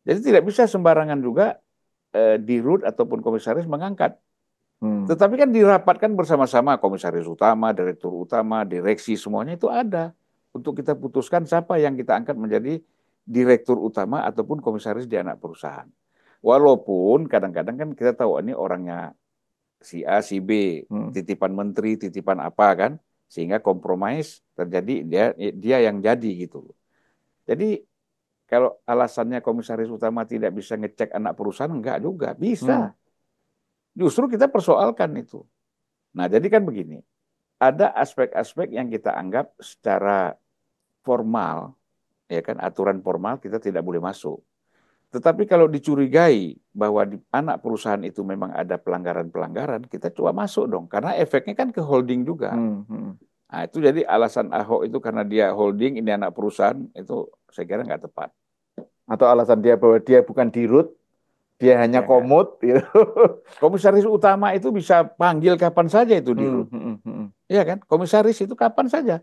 Jadi tidak bisa sembarangan juga dirut ataupun komisaris mengangkat. Tetapi kan dirapatkan bersama-sama komisaris utama, direktur utama, direksi, semuanya itu ada. Untuk kita putuskan siapa yang kita angkat menjadi direktur utama ataupun komisaris di anak perusahaan. Walaupun kadang-kadang kan kita tahu ini orangnya si A, si B, titipan menteri, titipan apa kan. Sehingga kompromis terjadi, dia yang jadi gitu. Jadi kalau alasannya komisaris utama tidak bisa ngecek anak perusahaan, enggak juga, bisa. Justru kita persoalkan itu. Nah, jadi kan begini, ada aspek-aspek yang kita anggap secara formal, ya kan, aturan formal kita tidak boleh masuk. Tetapi kalau dicurigai bahwa di anak perusahaan itu memang ada pelanggaran-pelanggaran, kita coba masuk dong, karena efeknya kan ke holding juga. Nah, itu jadi alasan Ahok itu karena dia holding, ini anak perusahaan, itu saya kira nggak tepat. Atau alasan dia bahwa dia bukan dirut, dia hanya komut. Gitu. Komisaris utama itu bisa panggil kapan saja itu dirut. Iya kan? Komisaris itu kapan saja.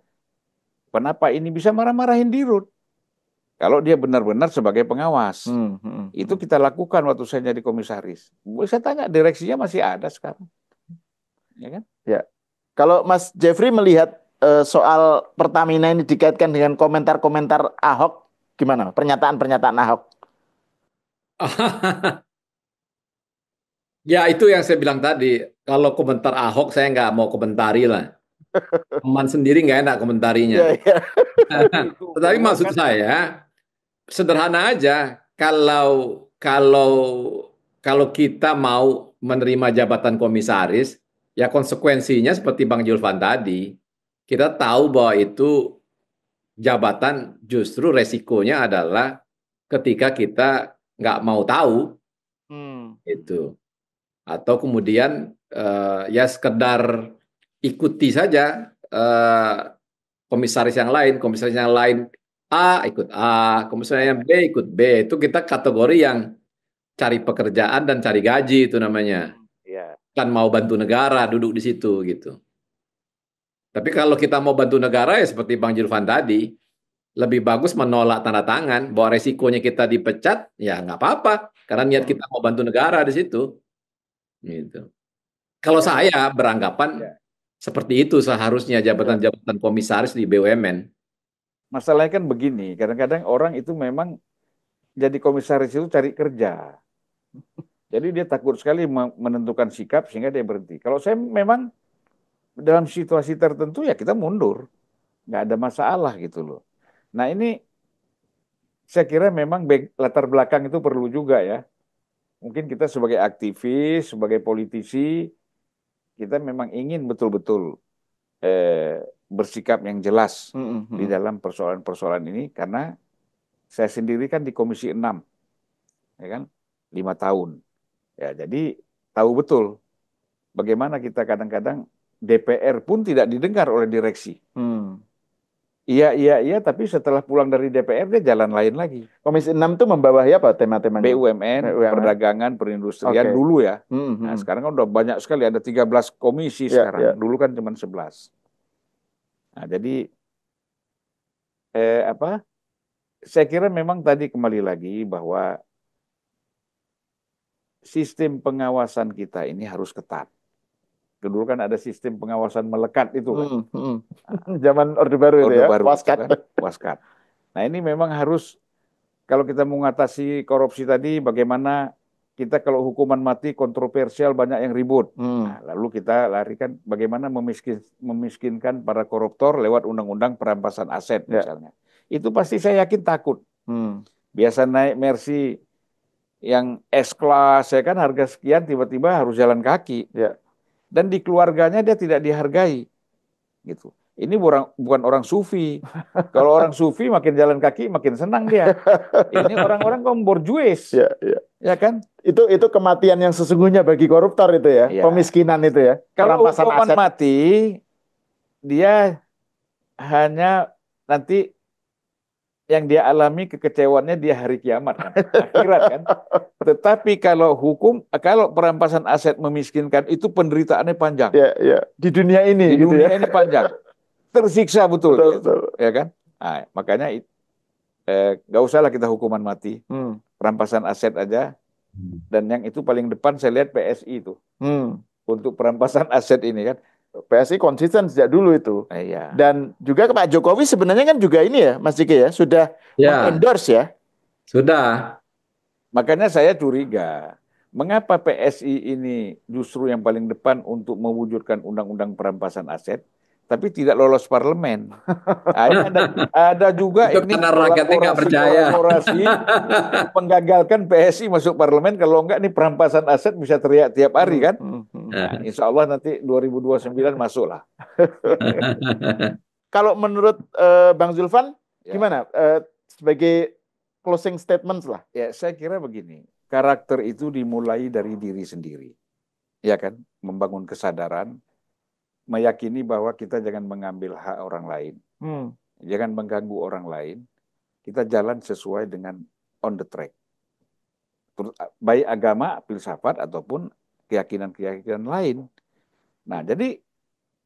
Kenapa ini bisa marah-marahin dirut? Kalau dia benar-benar sebagai pengawas. Itu kita lakukan waktu saya jadi komisaris. Saya tanya, direksinya masih ada sekarang. Ya kan? Ya. Kalau Mas Jeffrey melihat soal Pertamina ini dikaitkan dengan komentar-komentar Ahok, gimana? Pernyataan-pernyataan Ahok? Ya itu yang saya bilang tadi. Kalau komentar Ahok saya nggak mau komentari lah. Teman sendiri nggak enak komentarinya. Tetapi maksud saya sederhana aja. kalau kalau kalau kita mau menerima jabatan komisaris, ya konsekuensinya seperti Bang Julvan tadi, kita tahu bahwa itu jabatan justru resikonya adalah ketika kita nggak mau tahu itu, atau kemudian ya sekedar ikuti saja komisaris yang lain A ikut A, komisaris yang B ikut B, itu kita kategori yang cari pekerjaan dan cari gaji itu namanya. Kan mau bantu negara duduk di situ gitu. Tapi kalau kita mau bantu negara ya seperti Bang Julvan tadi, lebih bagus menolak tanda tangan bahwa resikonya kita dipecat, ya nggak apa-apa karena niat kita mau bantu negara di situ. Gitu. Kalau saya beranggapan seperti itu seharusnya jabatan-jabatan komisaris di BUMN. Masalahnya kan begini, kadang-kadang orang itu memang jadi komisaris itu cari kerja. Jadi dia takut sekali menentukan sikap sehingga dia berhenti. Kalau saya memang dalam situasi tertentu ya kita mundur. Nggak ada masalah gitu loh. Nah ini saya kira memang latar belakang itu perlu juga ya. Mungkin kita sebagai aktivis, sebagai politisi, kita memang ingin betul-betul bersikap yang jelas di dalam persoalan-persoalan ini, karena saya sendiri kan di Komisi 6, ya kan, 5 tahun. Ya, jadi tahu betul bagaimana kita kadang-kadang DPR pun tidak didengar oleh direksi. Iya, tapi setelah pulang dari DPR dia jalan lain lagi. Komisi 6 itu membawahi apa tema-temanya? BUMN, perdagangan, perindustrian dulu ya. Nah, sekarang kan udah banyak sekali, ada 13 komisi sekarang. Dulu kan cuma 11. Nah, jadi saya kira memang tadi kembali lagi bahwa sistem pengawasan kita ini harus ketat. Dulu kan ada sistem pengawasan melekat itu kan. Zaman Orde Baru itu ya, Waskat. Kan? Waskat. Nah ini memang harus, kalau kita mengatasi korupsi tadi, bagaimana kita kalau hukuman mati kontroversial banyak yang ribut. Nah, lalu kita larikan bagaimana memiskinkan para koruptor lewat undang-undang perampasan aset misalnya. Itu pasti saya yakin takut. Biasa naik Mercy yang S-Class, ya kan harga sekian tiba-tiba harus jalan kaki. Dan di keluarganya dia tidak dihargai. Gitu. Ini bukan orang sufi. Kalau orang sufi makin jalan kaki makin senang dia. Ini orang-orang kaum borjuis. Ya kan? Itu kematian yang sesungguhnya bagi koruptor itu ya. Pemiskinan itu ya. Kalau hukuman mati, dia hanya nanti yang dia alami kekecewaannya dia hari kiamat kan, akhirat kan. Tetapi kalau perampasan aset memiskinkan itu penderitaannya panjang. Di dunia ini. Di dunia ini panjang, tersiksa betul. Ya kan. Nah, makanya nggak usahlah kita hukuman mati, perampasan aset aja. Dan yang itu paling depan saya lihat PSI itu untuk perampasan aset ini kan. PSI konsisten sejak dulu itu. Dan juga ke Pak Jokowi sebenarnya kan juga ini ya, Mas Diki ya, sudah endorse ya. Sudah. Makanya saya curiga, mengapa PSI ini justru yang paling depan untuk mewujudkan undang-undang perampasan aset, tapi tidak lolos parlemen. Ada juga itu ini karena rakyatnya nggak percaya. Kolaborasi menggagalkan PSI masuk parlemen, kalau enggak nih perampasan aset bisa teriak tiap hari kan. Nah, insya Allah nanti 2029 masuk lah. Kalau menurut Bang Zulfan, gimana? Sebagai closing statements lah. Ya, saya kira begini, karakter itu dimulai dari diri sendiri. Ya kan, membangun kesadaran, meyakini bahwa kita jangan mengambil hak orang lain, jangan mengganggu orang lain, kita jalan sesuai dengan on the track. Baik agama, filsafat, ataupun keyakinan-keyakinan lain. Nah, jadi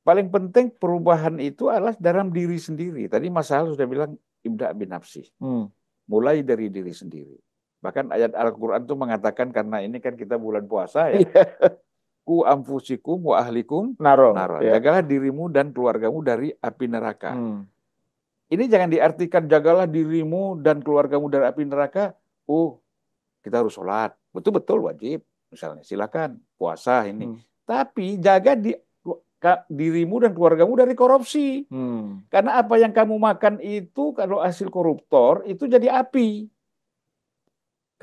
paling penting perubahan itu adalah dalam diri sendiri. Tadi Mas Sahal sudah bilang, ibda' binafsi. Mulai dari diri sendiri. Bahkan ayat Al-Quran itu mengatakan, karena ini kan kita bulan puasa ya, ku anfusikum wa ahlikum naro. Jagalah dirimu dan keluargamu dari api neraka. Ini jangan diartikan jagalah dirimu dan keluargamu dari api neraka. Kita harus sholat. Betul-betul wajib. Misalnya silakan puasa ini. Tapi jaga dirimu dan keluargamu dari korupsi. Karena apa yang kamu makan itu kalau hasil koruptor itu jadi api.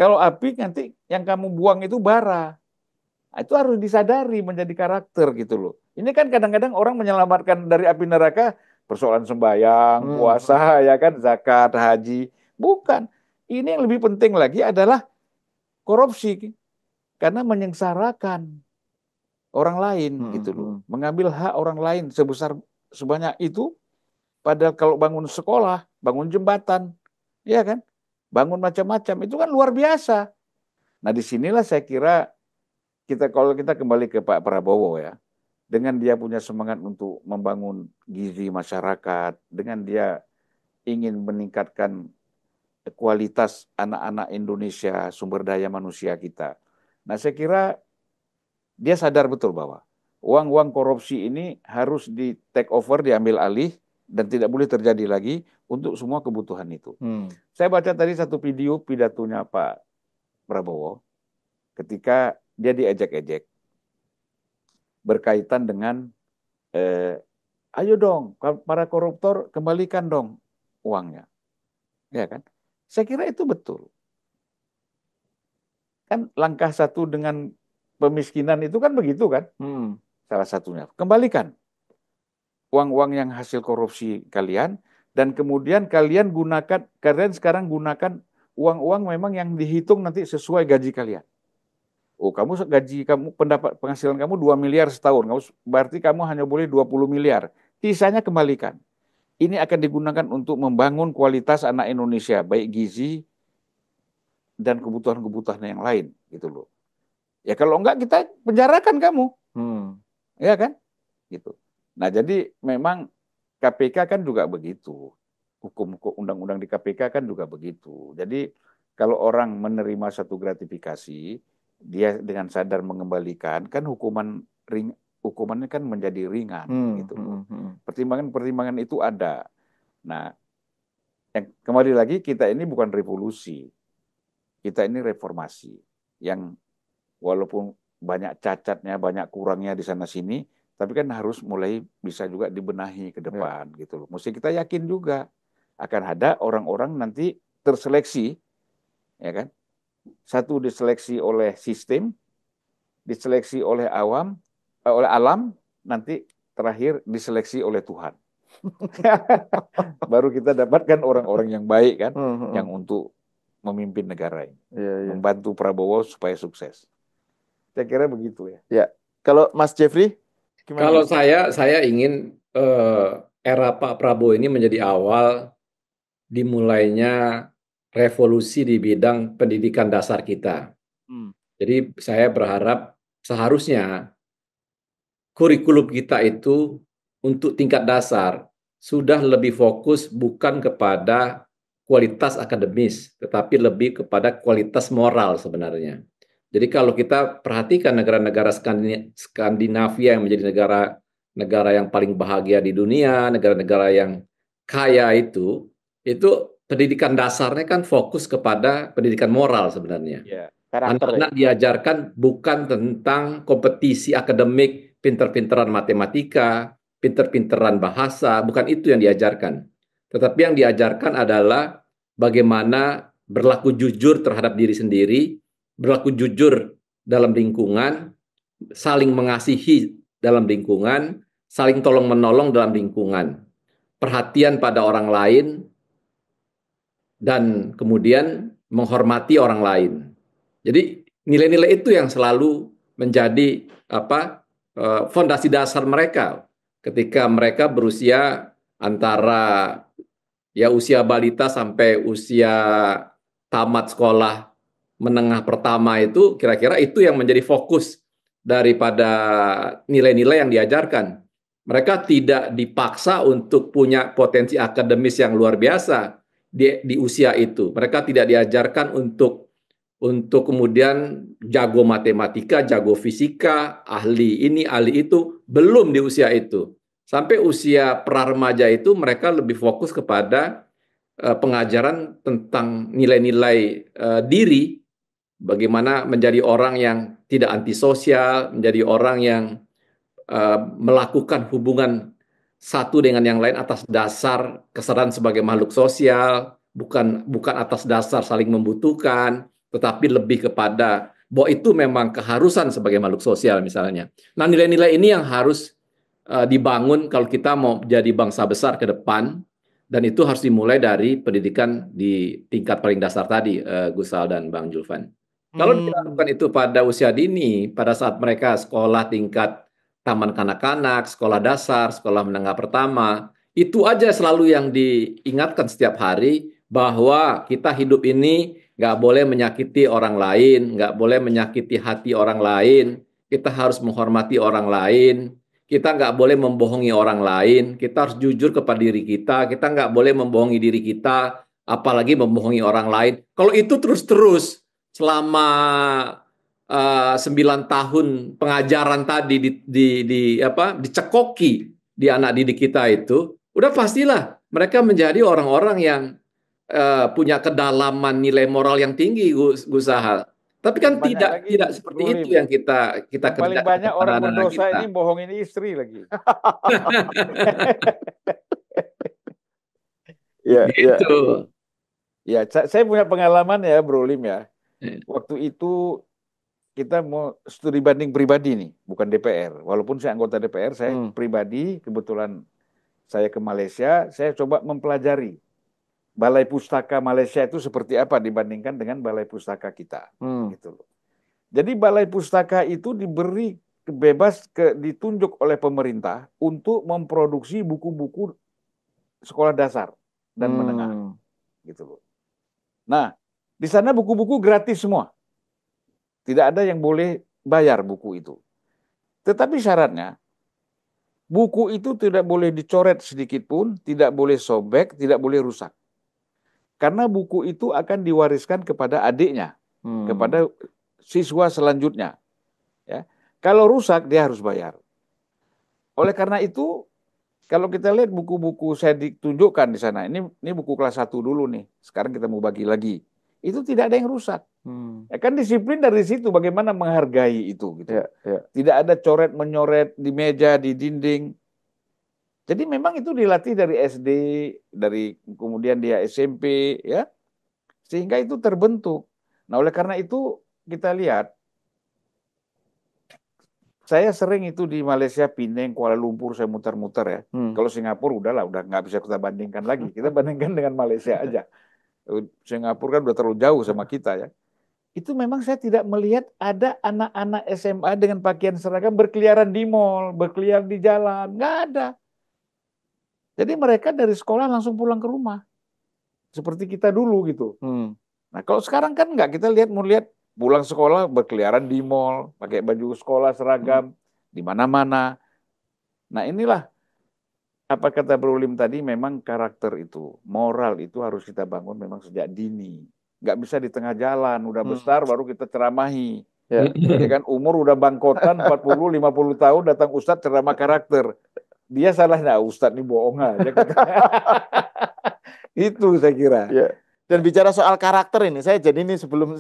Kalau api nanti yang kamu buang itu bara. Itu harus disadari menjadi karakter gitu loh. Ini kan kadang-kadang orang menyelamatkan dari api neraka persoalan sembahyang, puasa, ya kan, zakat, haji. Bukan. Ini yang lebih penting lagi adalah korupsi. Karena menyengsarakan orang lain gitu loh. Mengambil hak orang lain sebanyak itu. Padahal kalau bangun sekolah, bangun jembatan, ya kan, bangun macam-macam, itu kan luar biasa. Nah disinilah saya kira kalau kita kembali ke Pak Prabowo ya, dengan dia punya semangat untuk membangun gizi masyarakat, dengan dia ingin meningkatkan kualitas anak-anak Indonesia, sumber daya manusia kita. Nah saya kira dia sadar betul bahwa uang-uang korupsi ini harus di take over, diambil alih, dan tidak boleh terjadi lagi untuk semua kebutuhan itu. Saya baca tadi satu video pidatonya Pak Prabowo ketika dia diejek-ejek berkaitan dengan ayo dong para koruptor kembalikan dong uangnya, ya kan? Saya kira itu betul. Kan langkah satu dengan pemiskinan itu kan begitu kan? Salah satunya kembalikan uang-uang yang hasil korupsi kalian, dan kemudian kalian sekarang gunakan uang-uang memang yang dihitung nanti sesuai gaji kalian. Oh, kamu penghasilan kamu 2 miliar setahun, berarti kamu hanya boleh 20 miliar. Sisanya kembalikan. Ini akan digunakan untuk membangun kualitas anak Indonesia, baik gizi dan kebutuhan-kebutuhan yang lain, gitu loh. Ya kalau enggak kita penjarakan kamu. Ya kan? Gitu. Nah, jadi memang KPK kan juga begitu. Hukum undang-undang di KPK kan juga begitu. Jadi kalau orang menerima satu gratifikasi, dia dengan sadar mengembalikan, kan hukumannya kan menjadi ringan gitu loh. Pertimbangan-pertimbangan itu ada. Nah, kembali lagi kita ini bukan revolusi. Kita ini reformasi yang walaupun banyak cacatnya, banyak kurangnya di sana sini, tapi kan harus mulai bisa juga dibenahi ke depan gitu loh. Mesti kita yakin juga akan ada orang-orang nanti terseleksi, ya kan? Satu diseleksi oleh sistem, diseleksi oleh oleh alam, nanti terakhir diseleksi oleh Tuhan. Baru kita dapatkan orang-orang yang baik kan, yang untuk memimpin negara ini, membantu Prabowo supaya sukses. Saya kira begitu ya. Ya, kalau Mas Jeffrey, gimana? Kalau saya ingin era Pak Prabowo ini menjadi awal dimulainya revolusi di bidang pendidikan dasar kita. Jadi saya berharap seharusnya kurikulum kita itu untuk tingkat dasar sudah lebih fokus bukan kepada kualitas akademis, tetapi lebih kepada kualitas moral sebenarnya. Jadi kalau kita perhatikan negara-negara Skandinavia yang menjadi negara yang paling bahagia di dunia, negara-negara yang kaya itu pendidikan dasarnya kan fokus kepada pendidikan moral sebenarnya. Anak-anak diajarkan bukan tentang kompetisi akademik, pinter-pinteran matematika, pinter-pinteran bahasa, bukan itu yang diajarkan. Tetapi yang diajarkan adalah bagaimana berlaku jujur terhadap diri sendiri, berlaku jujur dalam lingkungan, saling mengasihi dalam lingkungan, saling tolong-menolong dalam lingkungan, perhatian pada orang lain, dan kemudian menghormati orang lain. Jadi nilai-nilai itu yang selalu menjadi fondasi dasar mereka ketika mereka berusia antara usia balita sampai usia tamat sekolah menengah pertama itu, kira-kira itu yang menjadi fokus daripada nilai-nilai yang diajarkan. Mereka tidak dipaksa untuk punya potensi akademis yang luar biasa di usia itu. Mereka tidak diajarkan untuk kemudian jago matematika, jago fisika, ahli ini, ahli itu, belum di usia itu. Sampai usia pra-remaja itu mereka lebih fokus kepada pengajaran tentang nilai-nilai diri, bagaimana menjadi orang yang tidak antisosial, menjadi orang yang melakukan hubungan satu dengan yang lain atas dasar kesadaran sebagai makhluk sosial, bukan atas dasar saling membutuhkan. tetapi lebih kepada bahwa itu memang keharusan sebagai makhluk sosial misalnya. Nah, nilai-nilai ini yang harus dibangun kalau kita mau jadi bangsa besar ke depan, dan itu harus dimulai dari pendidikan di tingkat paling dasar tadi, Gusal dan Bang Julvan. Kalau dilakukan itu pada usia dini, pada saat mereka sekolah tingkat taman kanak-kanak, sekolah dasar, sekolah menengah pertama, itu aja selalu yang diingatkan setiap hari, bahwa kita hidup ini nggak boleh menyakiti orang lain, nggak boleh menyakiti hati orang lain, kita harus menghormati orang lain, kita nggak boleh membohongi orang lain, kita harus jujur kepada diri kita nggak boleh membohongi diri kita, apalagi membohongi orang lain. Kalau itu terus-terus selama 9 tahun pengajaran tadi dicekoki di anak didik kita itu, udah pastilah mereka menjadi orang-orang yang punya kedalaman nilai moral yang tinggi, Gus Sahal. Tapi kan tidak seperti itu yang kita kerjakan. Paling banyak orang berdosa ini bohongin istri lagi. Ya, gitu. Ya, saya punya pengalaman ya, Bro Lim ya. Waktu itu kita mau studi banding pribadi nih, bukan DPR. Walaupun saya anggota DPR, saya pribadi, kebetulan saya ke Malaysia, saya coba mempelajari Balai Pustaka Malaysia itu seperti apa dibandingkan dengan Balai Pustaka kita. Gitu loh. Jadi Balai Pustaka itu diberi ditunjuk oleh pemerintah untuk memproduksi buku-buku sekolah dasar dan menengah. Gitu loh. Nah, di sana buku-buku gratis semua. Tidak ada yang boleh bayar buku itu. Tetapi syaratnya, buku itu tidak boleh dicoret sedikit pun, tidak boleh sobek, tidak boleh rusak. Karena buku itu akan diwariskan kepada adiknya, kepada siswa selanjutnya. Ya. Kalau rusak, dia harus bayar. Oleh karena itu, kalau kita lihat buku-buku saya ditunjukkan di sana, ini buku kelas 1 dulu nih, sekarang kita mau bagi lagi. Itu tidak ada yang rusak. Ya kan disiplin dari situ, bagaimana menghargai itu. Gitu. Tidak ada coret-menyoret di meja, di dinding. Jadi memang itu dilatih dari SD, dari kemudian dia SMP, ya, sehingga itu terbentuk. Nah, oleh karena itu kita lihat, saya sering itu di Malaysia, Penang, Kuala Lumpur, saya muter-muter ya. Kalau Singapura udah nggak bisa kita bandingkan lagi. Kita bandingkan dengan Malaysia aja. Singapura kan udah terlalu jauh sama kita ya. Itu memang saya tidak melihat ada anak-anak SMA dengan pakaian seragam berkeliaran di mall, berkeliaran di jalan, nggak ada. Jadi mereka dari sekolah langsung pulang ke rumah. Seperti kita dulu gitu. Nah kalau sekarang kan enggak, kita mau lihat pulang sekolah berkeliaran di mall, pakai baju sekolah seragam, di mana-mana. Nah inilah, apa kata Bro Lim tadi, memang karakter itu, moral itu harus kita bangun memang sejak dini. Nggak bisa di tengah jalan, udah besar baru kita ceramahi. Ya kan, umur udah bangkotan 40-50 tahun, datang Ustadz ceramah karakter. Dia salah, nah Ustadz ini bohong aja. Itu saya kira. Ya. Dan bicara soal karakter ini, saya jadi ini sebelum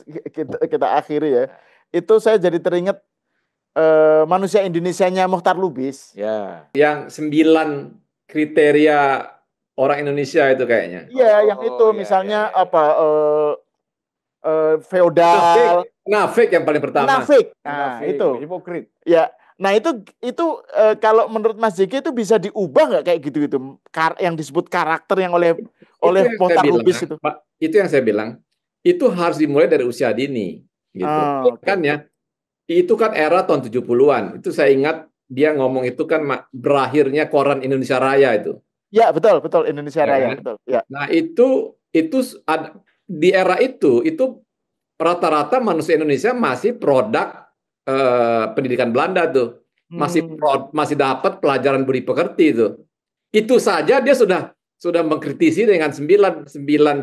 kita akhiri ya, itu saya jadi teringat manusia Indonesianya Mohtar Lubis. Ya. Yang 9 kriteria orang Indonesia itu kayaknya. Iya, yang itu misalnya apa? Feodal. Nafik yang paling pertama. Nafik. Nah, itu. Hipokrit. Ya. Nah itu kalau menurut Mas JK itu bisa diubah nggak kayak gitu-gitu, yang disebut karakter yang oleh Mohtar Lubis itu? Pak, itu yang saya bilang, itu harus dimulai dari usia dini, gitu. Kan ya, itu kan era tahun 70-an. Itu saya ingat dia ngomong itu kan berakhirnya koran Indonesia Raya itu. Ya betul Indonesia Raya, kan? Betul. Ya. Nah itu di era itu rata-rata manusia Indonesia masih produk pendidikan Belanda tuh, masih dapat pelajaran budi pekerti itu saja dia sudah mengkritisi dengan 9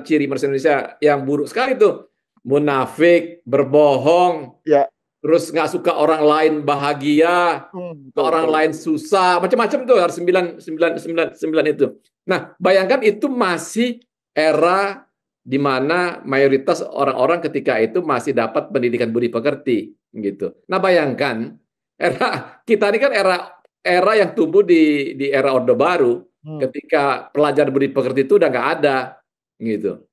ciri manusia Indonesia yang buruk sekali tuh, munafik, berbohong, ya, terus nggak suka orang lain bahagia, orang lain susah, macam-macam tuh, harus 9 itu. Nah bayangkan itu masih era di mana mayoritas orang-orang ketika itu masih dapat pendidikan budi pekerti, gitu. Nah bayangkan era kita ini kan era yang tumbuh di era Orde Baru, ketika pelajaran budi pekerti itu udah nggak ada, gitu.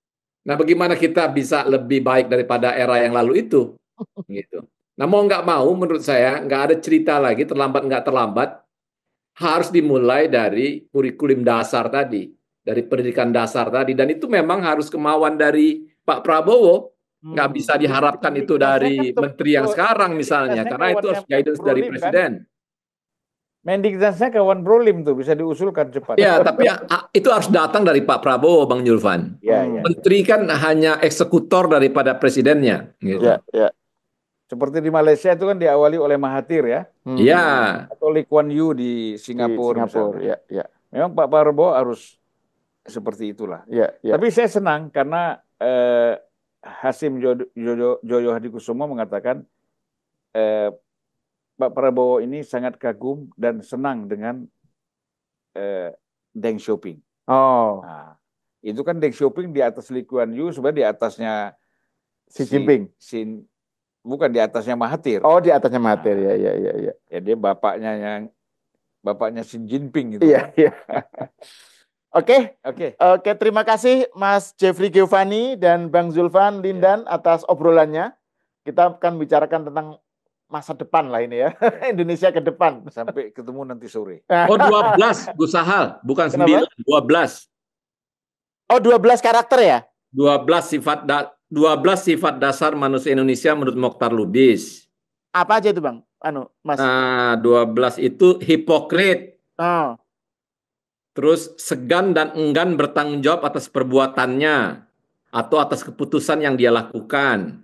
Nah, bagaimana kita bisa lebih baik daripada era yang lalu itu? Gitu. Nah, mau nggak mau, menurut saya nggak ada cerita lagi terlambat nggak terlambat, harus dimulai dari kurikulum dasar tadi, dari pendidikan dasar tadi, dan itu memang harus kemauan dari Pak Prabowo. Nggak bisa diharapkan itu dari menteri yang sekarang misalnya, karena itu harus guidance dari presiden. Mendikbudnya kawan Brolim tuh bisa diusulkan cepat. Ya, tapi itu harus datang dari Pak Prabowo, Bang Julvan. Ya. Menteri kan hanya eksekutor daripada presidennya. Gitu. Ya. Seperti di Malaysia itu kan diawali oleh Mahathir ya. Iya. Atau Lee Kuan Yew di Singapura. Ya. Memang Pak Prabowo harus seperti itulah. Ya. Tapi saya senang karena Hasim Joyo Hadikusumo mengatakan Pak Prabowo ini sangat kagum dan senang dengan Deng Xiaoping. Nah, itu kan Deng Xiaoping di atas Lee Kuan Yew, sebenarnya di atasnya Xi Jinping. Bukan di atasnya Mahathir. Oh, di atasnya Mahathir. Ya. Ya dia bapaknya Xi Jinping gitu. Iya. Oke, terima kasih Mas Jeffrey Giovanni dan Bang Zulfan Lindan atas obrolannya. Kita akan bicarakan tentang masa depan lah ini ya. Indonesia ke depan. Sampai ketemu nanti sore. Oh, 12, Gus Sahal, bukan 9, 12. Oh, 12 karakter ya? 12 sifat dasar manusia Indonesia menurut Mokhtar Lubis. Apa aja itu, Bang? Mas. Nah, 12 itu hipokrit. Terus segan dan enggan bertanggung jawab atas perbuatannya atau atas keputusan yang dia lakukan.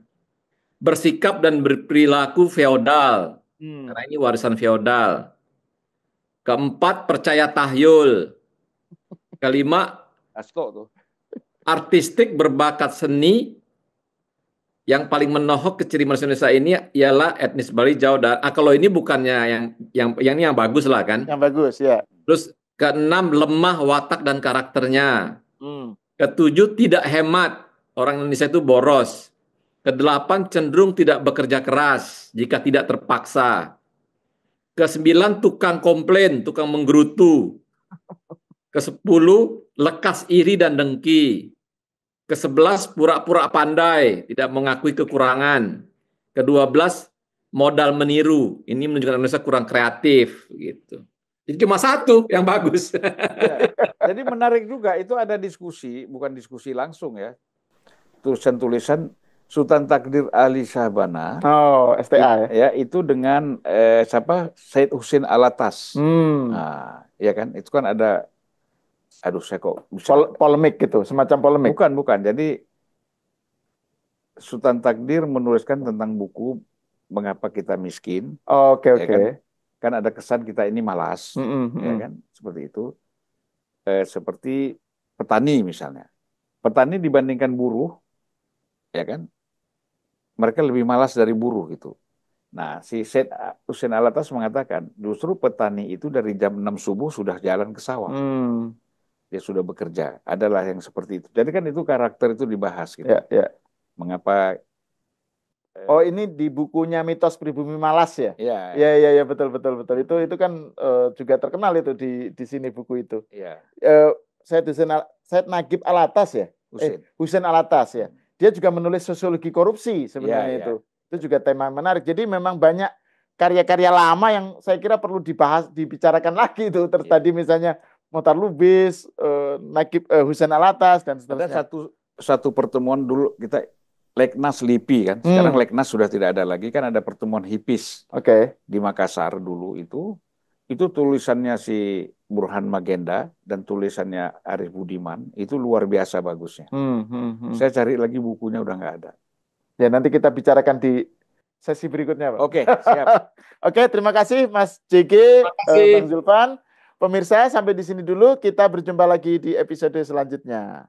Bersikap dan berperilaku feodal. Karena ini warisan feodal. Keempat, percaya tahyul. Kelima, artistik berbakat seni. Yang paling menohok ke ciri manusia Indonesia ini ialah etnis Bali, Jawa. Kalau ini bukannya yang ini yang bagus lah kan? Yang bagus ya. Terus keenam, lemah watak dan karakternya. Ketujuh, tidak hemat. Orang Indonesia itu boros. Kedelapan, cenderung tidak bekerja keras jika tidak terpaksa. Kesembilan, tukang komplain, tukang menggerutu. Kesepuluh, lekas iri dan dengki. Ke-11, pura-pura pandai, tidak mengakui kekurangan. Ke-12, modal meniru. Ini menunjukkan Indonesia kurang kreatif gitu. Jadi cuma satu yang bagus. Ya, jadi menarik juga, itu ada diskusi, bukan diskusi langsung ya. Tulisan-tulisan Sultan Takdir Ali Syahbana. Oh, STA ya. Itu dengan Said Husin Alatas. Nah, ya kan, itu kan ada saya kok bisa polemik gitu, semacam polemik. Bukan. Jadi Sultan Takdir menuliskan tentang buku Mengapa Kita Miskin. Oke. Kan ada kesan kita ini malas, ya kan, seperti itu. Seperti petani misalnya. Petani dibandingkan buruh, ya kan, mereka lebih malas dari buruh gitu. Nah, si Said Husin Alatas mengatakan, justru petani itu dari jam 6 subuh sudah jalan ke sawah. Dia sudah bekerja. Adalah yang seperti itu. Jadi kan itu karakter itu dibahas gitu. Ya. Mengapa? Oh, ini di bukunya Mitos Pribumi Malas ya? Ya, betul. Itu kan juga terkenal itu di sini buku itu. Iya. Said Nagib Alatas ya? Husin Alatas ya. Dia juga menulis sosiologi korupsi sebenarnya itu. Itu juga tema menarik. Jadi memang banyak karya-karya lama yang saya kira perlu dibicarakan lagi itu. Tadi misalnya Mokhtar Lubis, Husin Alatas dan seterusnya. Ada satu pertemuan dulu kita Leknas LIPI kan. Sekarang Leknas sudah tidak ada lagi, kan ada pertemuan HIPIS. Di Makassar dulu itu tulisannya si Burhan Magenda dan tulisannya Arif Budiman itu luar biasa bagusnya. Saya cari lagi bukunya udah nggak ada. Ya, nanti kita bicarakan di sesi berikutnya, Pak. Oke, siap. Oke, terima kasih Mas JG, Bang Zulfan. Pemirsa, sampai di sini dulu. Kita berjumpa lagi di episode selanjutnya.